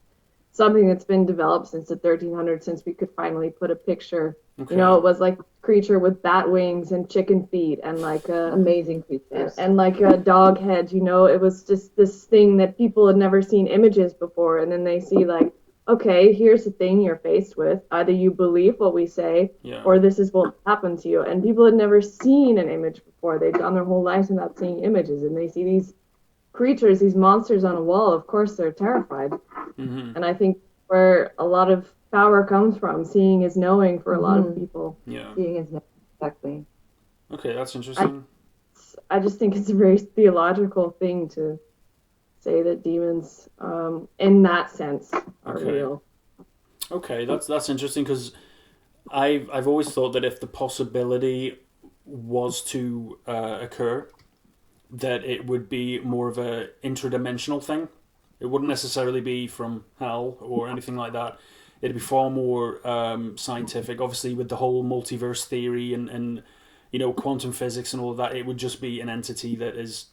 [SPEAKER 3] something that's been developed since the 1300s, since we could finally put a picture.
[SPEAKER 1] Okay.
[SPEAKER 3] You know, it was like a creature with bat wings and chicken feet and like
[SPEAKER 2] Amazing creatures.
[SPEAKER 3] and like a dog head. You know, it was just this thing that people had never seen images before, and then they see like, okay, here's the thing you're faced with. Either you believe what we say,
[SPEAKER 1] Yeah.
[SPEAKER 3] or this is what happened to you. And people had never seen an image before. They'd gone their whole lives without seeing images, and they see these creatures, these monsters on a wall, of course they're terrified.
[SPEAKER 1] Mm-hmm.
[SPEAKER 3] And I think where a lot of power comes from, seeing is knowing for a lot of people.
[SPEAKER 1] Yeah.
[SPEAKER 2] Seeing is exactly.
[SPEAKER 1] Okay, that's interesting.
[SPEAKER 3] I just think it's a very theological thing to say that demons, in that sense, are real.
[SPEAKER 1] Okay, that's interesting because I've always thought that if the possibility was to occur, that it would be more of a interdimensional thing. It wouldn't necessarily be from hell or anything like that. It'd be far more scientific. Obviously, with the whole multiverse theory and quantum physics and all of that, it would just be an entity that is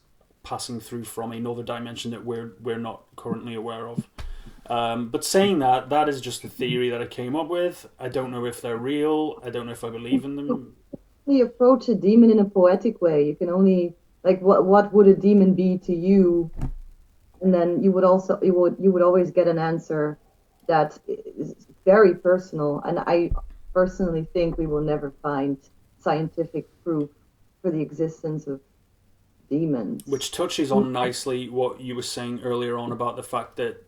[SPEAKER 1] passing through from another dimension that we're not currently aware of. But saying that, that is just a theory that I came up with. I don't know if they're real. I don't know if I believe in them.
[SPEAKER 2] You approach a demon in a poetic way. You can only like what would a demon be to you, and then you would always get an answer that is very personal. And I personally think we will never find scientific proof for the existence of demons.
[SPEAKER 1] Which touches on nicely what you were saying earlier on about the fact that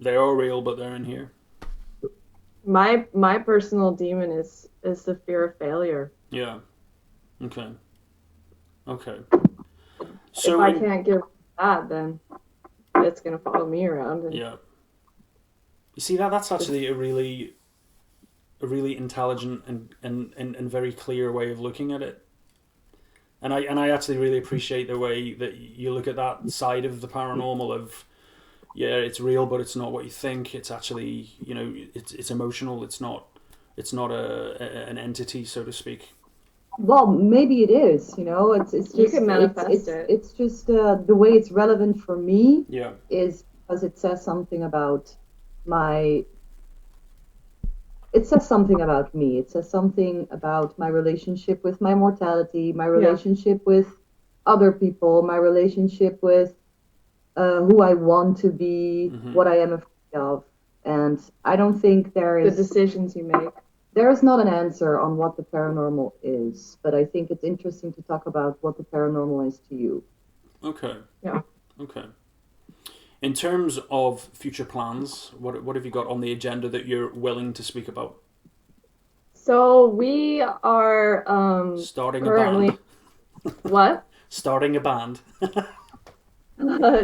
[SPEAKER 1] they are real, but they're in here.
[SPEAKER 3] My personal demon is the fear of failure.
[SPEAKER 1] Yeah. Okay.
[SPEAKER 3] So if I can't give that, then it's gonna follow me around. And
[SPEAKER 1] yeah. You see that's actually a really intelligent and very clear way of looking at it. And I actually really appreciate the way that you look at that side of the paranormal of, yeah, it's real, but it's not what you think. It's actually, it's emotional. It's not an entity, so to speak.
[SPEAKER 2] Well, maybe it is. It's just
[SPEAKER 3] you can manifest it.
[SPEAKER 2] It's just the way it's relevant for me.
[SPEAKER 1] Yeah.
[SPEAKER 2] Is because it says something about my. It says something about me. It says something about my relationship with my mortality, my relationship with other people, my relationship with who I want to be, what I am afraid of. And I don't think there is...
[SPEAKER 3] The decisions you make.
[SPEAKER 2] There is not an answer on what the paranormal is, but I think it's interesting to talk about what the paranormal is to you.
[SPEAKER 1] Okay.
[SPEAKER 3] Yeah.
[SPEAKER 1] Okay. In terms of future plans, what have you got on the agenda that you're willing to speak about?
[SPEAKER 3] So we are
[SPEAKER 1] starting
[SPEAKER 3] currently...
[SPEAKER 1] a band.
[SPEAKER 3] What?
[SPEAKER 1] Starting a band.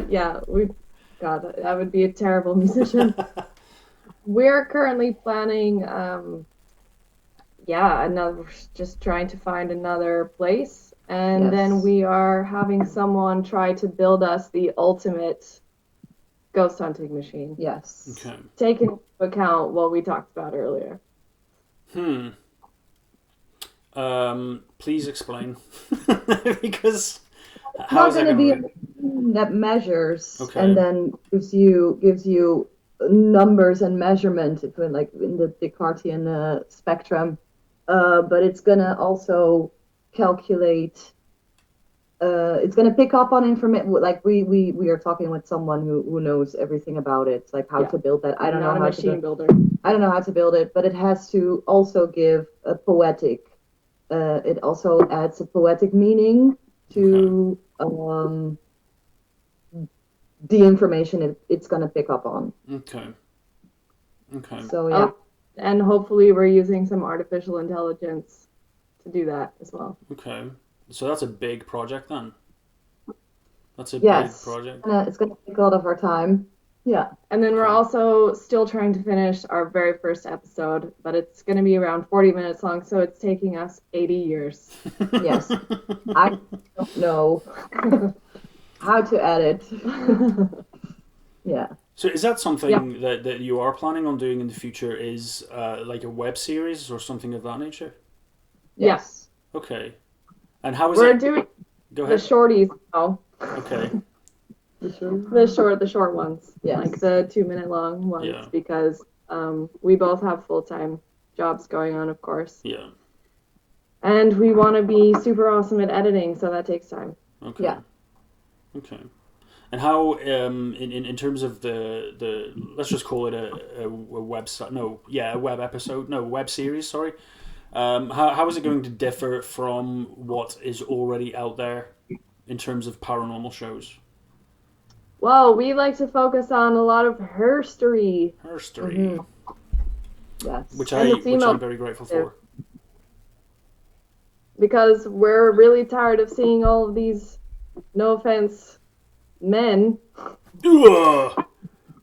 [SPEAKER 3] Yeah, God, I would be a terrible musician. We're currently planning, just trying to find another place, and then we are having someone try to build us the ultimate ghost hunting machine.
[SPEAKER 2] Yes.
[SPEAKER 1] Okay.
[SPEAKER 3] Taking into account what we talked about earlier.
[SPEAKER 1] Please explain. Because
[SPEAKER 2] how is it going to be a machine that measures and then gives you numbers and measurement like in the Descartesian spectrum, but it's going to also calculate. It's going to pick up on information. Like we are talking with someone who knows everything about it, like how to build that. I don't know how to
[SPEAKER 3] builder.
[SPEAKER 2] I don't know how to build it, but it has to also give a poetic. It also adds a poetic meaning to the information it's going to pick up on.
[SPEAKER 1] Okay.
[SPEAKER 2] So yeah.
[SPEAKER 3] And hopefully we're using some artificial intelligence to do that as well.
[SPEAKER 1] Okay. So that's a big project then. That's a big project.
[SPEAKER 2] It's going to take a lot of our time. Yeah.
[SPEAKER 3] And then we're also still trying to finish our very first episode, but it's going to be around 40 minutes long, so it's taking us 80 years.
[SPEAKER 2] Yes. I don't know how to edit. Yeah.
[SPEAKER 1] So is that something that you are planning on doing in the future, is like a web series or something of that nature?
[SPEAKER 3] Yes.
[SPEAKER 1] Okay. And how is
[SPEAKER 3] We're doing
[SPEAKER 1] Go ahead.
[SPEAKER 3] the shorties now.
[SPEAKER 1] Okay.
[SPEAKER 3] The short ones, like the 2-minute long ones, because we both have full-time jobs going on, of course.
[SPEAKER 1] Yeah.
[SPEAKER 3] And we want to be super awesome at editing, so that takes time.
[SPEAKER 1] Okay. Yeah. Okay. And how, in terms of the let's just call it a website, a web episode, web series, sorry. How is it going to differ from what is already out there in terms of paranormal shows?
[SPEAKER 3] Well, we like to focus on a lot of herstory.
[SPEAKER 1] Herstory,
[SPEAKER 2] Yes.
[SPEAKER 1] which
[SPEAKER 3] And the
[SPEAKER 1] I'm
[SPEAKER 3] female
[SPEAKER 1] very grateful for.
[SPEAKER 3] because we're really tired of seeing all of these, no offense, men
[SPEAKER 1] Ugh,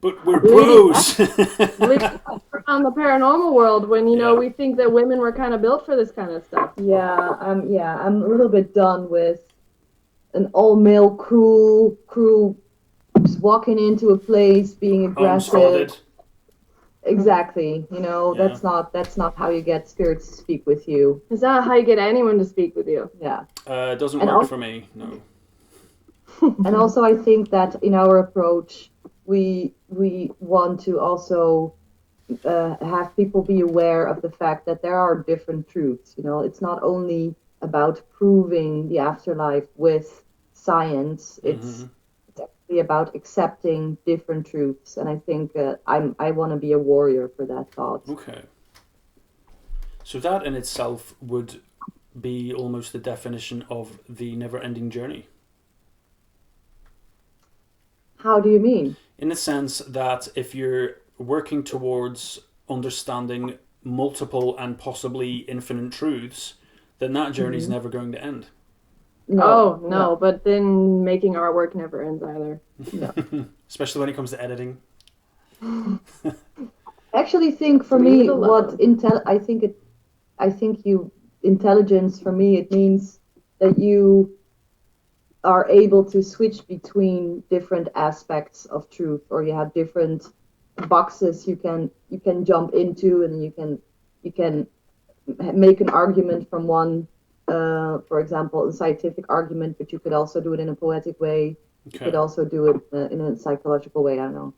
[SPEAKER 1] but we're
[SPEAKER 3] leading
[SPEAKER 1] bros.
[SPEAKER 3] around the paranormal world when
[SPEAKER 1] Yeah.
[SPEAKER 3] we think that women were kind of built for this kind of stuff.
[SPEAKER 2] I'm a little bit done with an all-male crew just walking into a place, being
[SPEAKER 1] Arms
[SPEAKER 2] aggressive.
[SPEAKER 1] folded.
[SPEAKER 2] Exactly.
[SPEAKER 1] Yeah.
[SPEAKER 2] That's not how you get spirits to speak with you.
[SPEAKER 3] Is that how you get anyone to speak with you?
[SPEAKER 2] Yeah.
[SPEAKER 1] It doesn't
[SPEAKER 2] And
[SPEAKER 1] work
[SPEAKER 2] also,
[SPEAKER 1] for me. No.
[SPEAKER 2] and also, I think that in our approach, we want to also have people be aware of the fact that there are different truths. It's not only about proving the afterlife with science. It's actually about accepting different truths, and I think I want to be a warrior for that thought.
[SPEAKER 1] Okay. So that in itself would be almost the definition of the never-ending journey.
[SPEAKER 2] How do you mean?
[SPEAKER 1] In the sense that if you're working towards understanding multiple and possibly infinite truths, then that journey is never going to end.
[SPEAKER 3] No, but then making our work never ends either.
[SPEAKER 2] No.
[SPEAKER 1] Especially when it comes to editing.
[SPEAKER 2] I actually think for
[SPEAKER 3] Leave
[SPEAKER 2] me,
[SPEAKER 3] it alone.
[SPEAKER 2] intelligence for me, it means that you are able to switch between different aspects of truth, or you have different boxes you can jump into, and you can make an argument from one, for example, a scientific argument, but you could also do it in a poetic way. You could also do it in a psychological way. I don't know.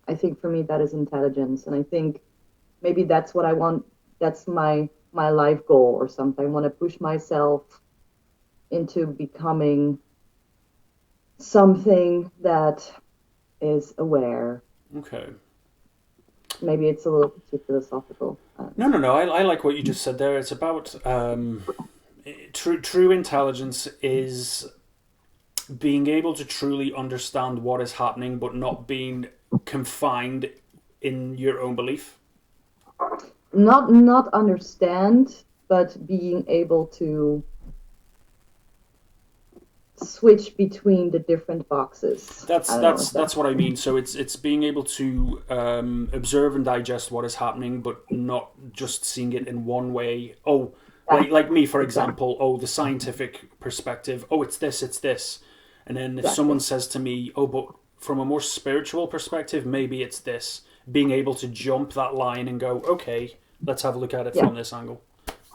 [SPEAKER 2] I think for me that is intelligence, and I think maybe that's what I want. That's my life goal or something. I want to push myself into becoming something that is aware.
[SPEAKER 1] Okay.
[SPEAKER 2] Maybe it's a little too philosophical.
[SPEAKER 1] No. I like what you just said there. It's about true intelligence is being able to truly understand what is happening, but not being confined in your own belief.
[SPEAKER 2] Not understand, but being able to switch between the different boxes.
[SPEAKER 1] That's what I mean. So it's being able to observe and digest what is happening, but not just seeing it in one way. Oh, like me, for example. Oh, the scientific perspective. Oh, it's this. And then if someone says to me, oh, but from a more spiritual perspective, maybe it's this. Being able to jump that line and go, okay, let's have a look at it from this angle.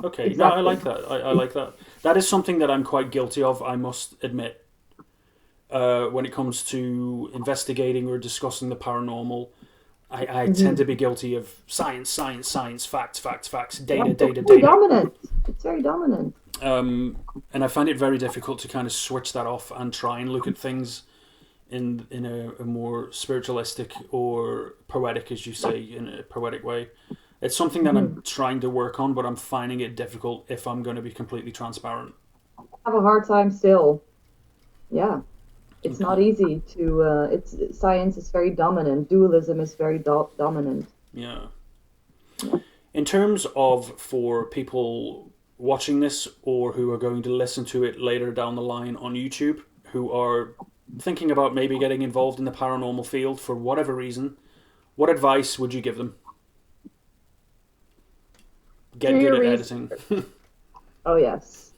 [SPEAKER 1] Okay,
[SPEAKER 2] Exactly.
[SPEAKER 1] no, I like that. I like that. That is something that I'm quite guilty of, I must admit. When it comes to investigating or discussing the paranormal, I tend to be guilty of science, facts, data,
[SPEAKER 2] It's
[SPEAKER 1] data,
[SPEAKER 2] very
[SPEAKER 1] data.
[SPEAKER 2] dominant. It's very dominant.
[SPEAKER 1] And I find it very difficult to kind of switch that off and try and look at things in a more spiritualistic or poetic, as you say, in a poetic way. It's something that I'm trying to work on, but I'm finding it difficult if I'm going to be completely transparent.
[SPEAKER 2] I have a hard time still. Yeah, it's not easy to. It's science is very dominant. Dualism is very dominant.
[SPEAKER 1] Yeah. In terms of for people watching this or who are going to listen to it later down the line on YouTube, who are thinking about maybe getting involved in the paranormal field for whatever reason, what advice would you give them? Get good at editing.
[SPEAKER 2] Oh yes.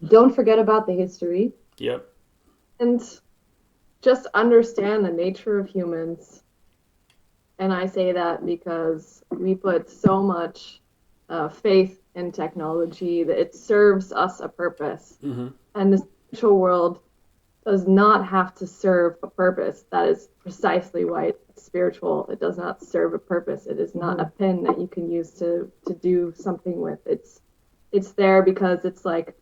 [SPEAKER 2] Don't forget about the history.
[SPEAKER 1] Yep.
[SPEAKER 3] And just understand the nature of humans. And I say that because we put so much faith in technology that it serves us a purpose. And the spiritual world does not have to serve a purpose. That is precisely why it's spiritual. It does not serve a purpose. It is not a pen that you can use to do something with. It's there because it's like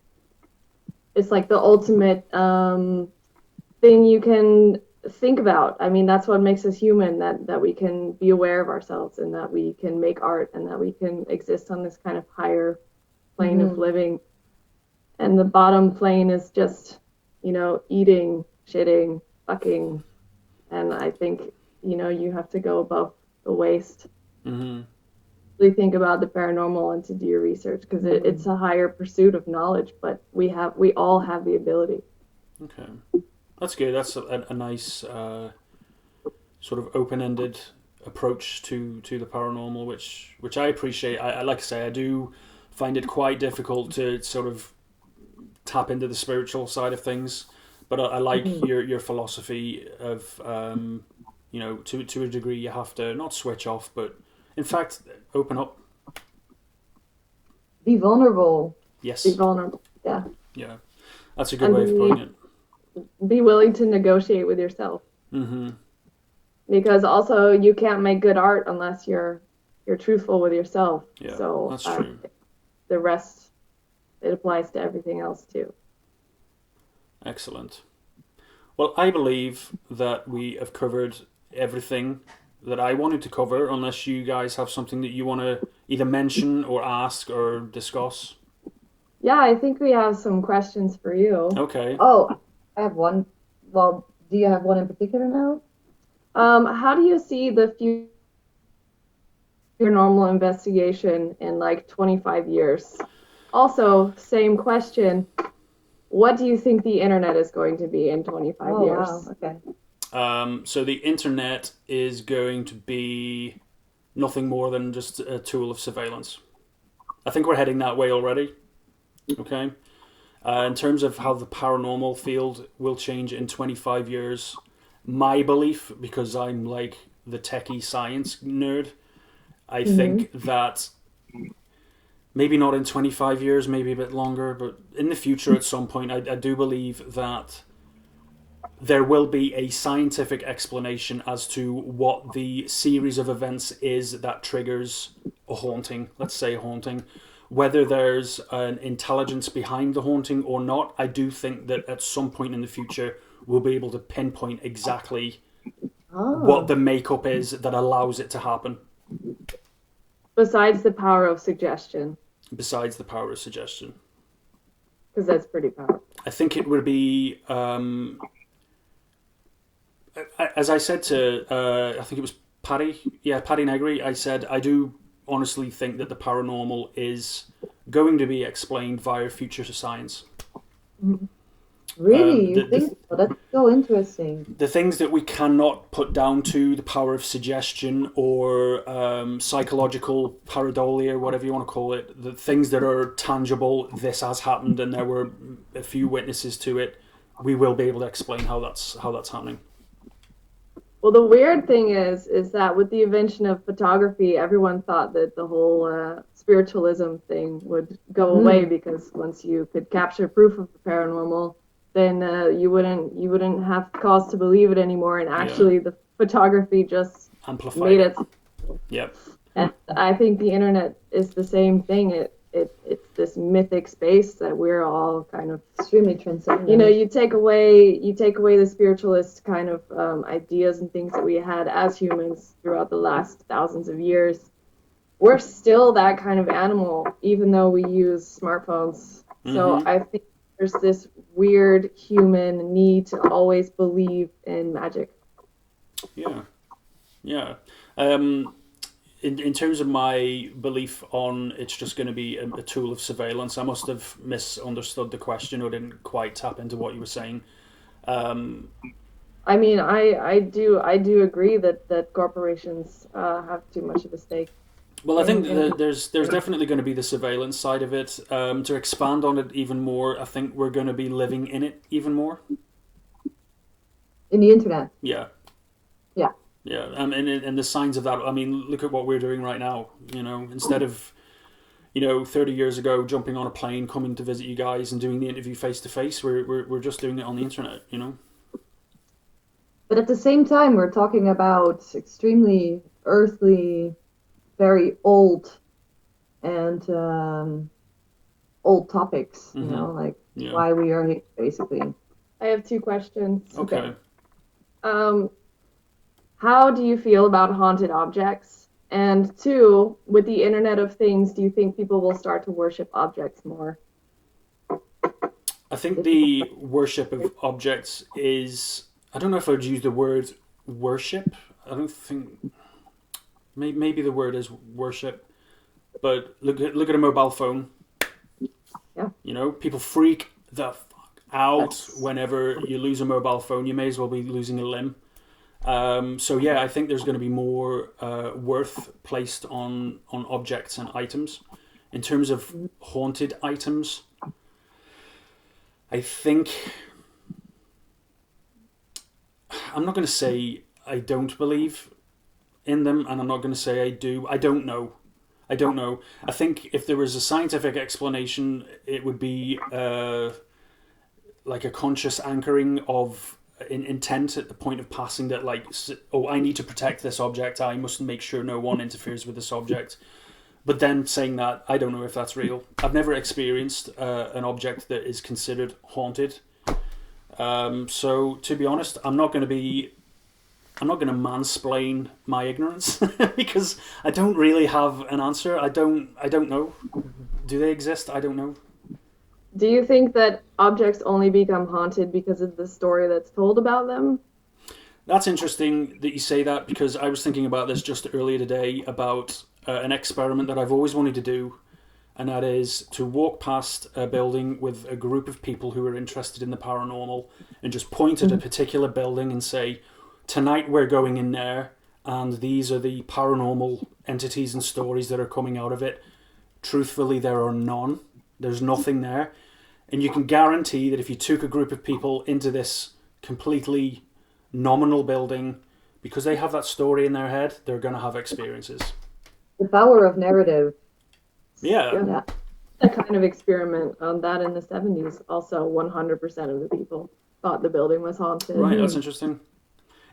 [SPEAKER 3] the ultimate thing you can think about. I mean, that's what makes us human, that we can be aware of ourselves and that we can make art and that we can exist on this kind of higher plane of living. And the bottom plane is just, eating, shitting, sucking. And I think, you have to go above the waist.
[SPEAKER 1] Mm-hmm.
[SPEAKER 3] Really think about the paranormal and to do your research because it's a higher pursuit of knowledge, but we all have the ability.
[SPEAKER 1] Okay, that's good. That's a nice sort of open-ended approach to the paranormal, which I appreciate. I like I say, I do find it quite difficult to sort of tap into the spiritual side of things, but I like your philosophy of to a degree you have to not switch off, but in fact open up.
[SPEAKER 2] Be vulnerable.
[SPEAKER 3] Be
[SPEAKER 1] Yes,
[SPEAKER 3] vulnerable. Yeah.
[SPEAKER 1] yeah, that's a good way of putting it.
[SPEAKER 3] Be willing to negotiate with yourself.
[SPEAKER 1] Mm-hmm.
[SPEAKER 3] Because also you can't make good art unless you're truthful with yourself.
[SPEAKER 1] Yeah,
[SPEAKER 3] So
[SPEAKER 1] that's true.
[SPEAKER 3] the rest, it applies to everything else too.
[SPEAKER 1] Excellent. Well, I believe that we have covered everything that I wanted to cover, unless you guys have something that you want to either mention or ask or discuss.
[SPEAKER 3] Yeah, I think we have some questions for you.
[SPEAKER 1] Okay.
[SPEAKER 2] Oh, I have one. Well, do you have one in particular now?
[SPEAKER 3] How do you see the future normal investigation in like 25 years? Also, same question. What do you think the internet is going to be in 25 years?
[SPEAKER 2] Wow, okay.
[SPEAKER 1] So the internet is going to be nothing more than just a tool of surveillance. I think we're heading that way already. Okay. In terms of how the paranormal field will change in 25 years, my belief, because I'm like the techie science nerd, I think that maybe not in 25 years, maybe a bit longer, but in the future at some point, I do believe that there will be a scientific explanation as to what the series of events is that triggers a haunting, let's say a haunting. Whether there's an intelligence behind the haunting or not, I do think that at some point in the future, we'll be able to pinpoint exactly what the makeup is that allows it to happen.
[SPEAKER 3] Besides the power of suggestion.
[SPEAKER 1] Besides the power of suggestion.
[SPEAKER 3] Because that's pretty powerful.
[SPEAKER 1] I think it would be, as I said to, I think it was Patty Negri, I said, I do honestly think that the paranormal is going to be explained via future science.
[SPEAKER 2] Really? You think so? That's so interesting.
[SPEAKER 1] The things that we cannot put down to the power of suggestion or psychological pareidolia, whatever you want to call it, the things that are tangible, this has happened and there were a few witnesses to it, we will be able to explain how that's happening.
[SPEAKER 3] Well, the weird thing is that with the invention of photography, everyone thought that the whole spiritualism thing would go away because once you could capture proof of the paranormal, then you wouldn't have cause to believe it anymore. And actually, the photography just made it.
[SPEAKER 1] Yep.
[SPEAKER 3] And I think the internet is the same thing. It's this mythic space that we're all kind of
[SPEAKER 2] extremely transcendent.
[SPEAKER 3] You take away the spiritualist kind of ideas and things that we had as humans throughout the last thousands of years. We're still that kind of animal, even though we use smartphones. So I think there's this weird human need to always believe in magic.
[SPEAKER 1] Yeah. In terms of my belief on it's just going to be a tool of surveillance, I must have misunderstood the question or didn't quite tap into what you were saying.
[SPEAKER 3] I mean, I do agree that corporations have too much of a stake.
[SPEAKER 1] Well, I think there's definitely going to be the surveillance side of it. To expand on it even more, I think we're going to be living in it even more.
[SPEAKER 2] In the internet?
[SPEAKER 1] Yeah.
[SPEAKER 2] Yeah.
[SPEAKER 1] Yeah, and the signs of that, I mean, look at what we're doing right now, instead of, 30 years ago jumping on a plane, coming to visit you guys and doing the interview face to face, we're just doing it on the internet,
[SPEAKER 2] But at the same time, we're talking about extremely earthly, very old and old topics, why we are here, basically.
[SPEAKER 3] I have two questions.
[SPEAKER 1] Okay.
[SPEAKER 3] How do you feel about haunted objects? And two, with the Internet of Things, do you think people will start to worship objects more?
[SPEAKER 1] I think the worship of objects is I don't know if I'd use the word worship. I don't think maybe the word is worship, but look at a mobile phone.
[SPEAKER 2] Yeah.
[SPEAKER 1] You know, people freak the fuck out
[SPEAKER 2] That's-
[SPEAKER 1] whenever you lose a mobile phone. You may as well be losing a limb. So yeah, I think there's going to be more worth placed on objects and items. In terms of haunted items, I think I'm not going to say I don't believe in them, and I'm not going to say I do. I don't know. I don't know. I think if there was a scientific explanation, it would be like a conscious anchoring of intent at the point of passing, that like, oh, I need to protect this object, I must make sure no one interferes with this object. But then saying that, I don't know if that's real. I've never experienced an object that is considered haunted. So to be honest, I'm not going to mansplain my ignorance because I don't really have an answer. I don't know. Do they exist? I don't know.
[SPEAKER 3] Do you think that objects only become haunted because of the story that's told about them?
[SPEAKER 1] That's interesting that you say that, because I was thinking about this just earlier today about an experiment that I've always wanted to do, and that is to walk past a building with a group of people who are interested in the paranormal and just point at a particular building and say, tonight we're going in there, and these are the paranormal entities and stories that are coming out of it. Truthfully, there are none. There's nothing there. And you can guarantee that if you took a group of people into this completely nominal building, because they have that story in their head, they're going to have experiences.
[SPEAKER 2] The power of narrative.
[SPEAKER 1] Yeah.
[SPEAKER 2] Yeah.
[SPEAKER 3] A kind of experiment on that in the 70s. Also, 100% of the people thought the building was haunted.
[SPEAKER 1] Right, that's interesting.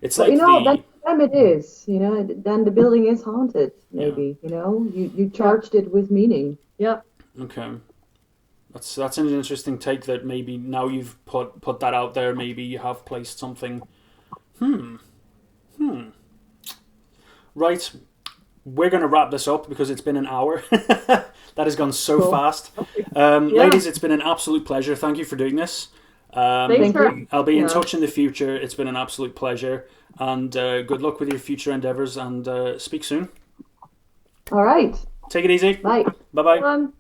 [SPEAKER 1] It's
[SPEAKER 2] But
[SPEAKER 1] like
[SPEAKER 2] that time it is, then the building is haunted, maybe, you charged it with meaning.
[SPEAKER 3] Yep.
[SPEAKER 1] Okay. That's an interesting take, that maybe now you've put that out there, maybe you have placed something. Right. We're going to wrap this up because it's been an hour. That has gone so fast. Ladies, it's been an absolute pleasure. Thank you for doing this.
[SPEAKER 3] Thanks for.
[SPEAKER 1] I'll be in touch in the future. It's been an absolute pleasure. And good luck with your future endeavors, and speak soon.
[SPEAKER 2] All right.
[SPEAKER 1] Take it easy.
[SPEAKER 2] Bye.
[SPEAKER 1] Bye-bye.
[SPEAKER 3] Fun.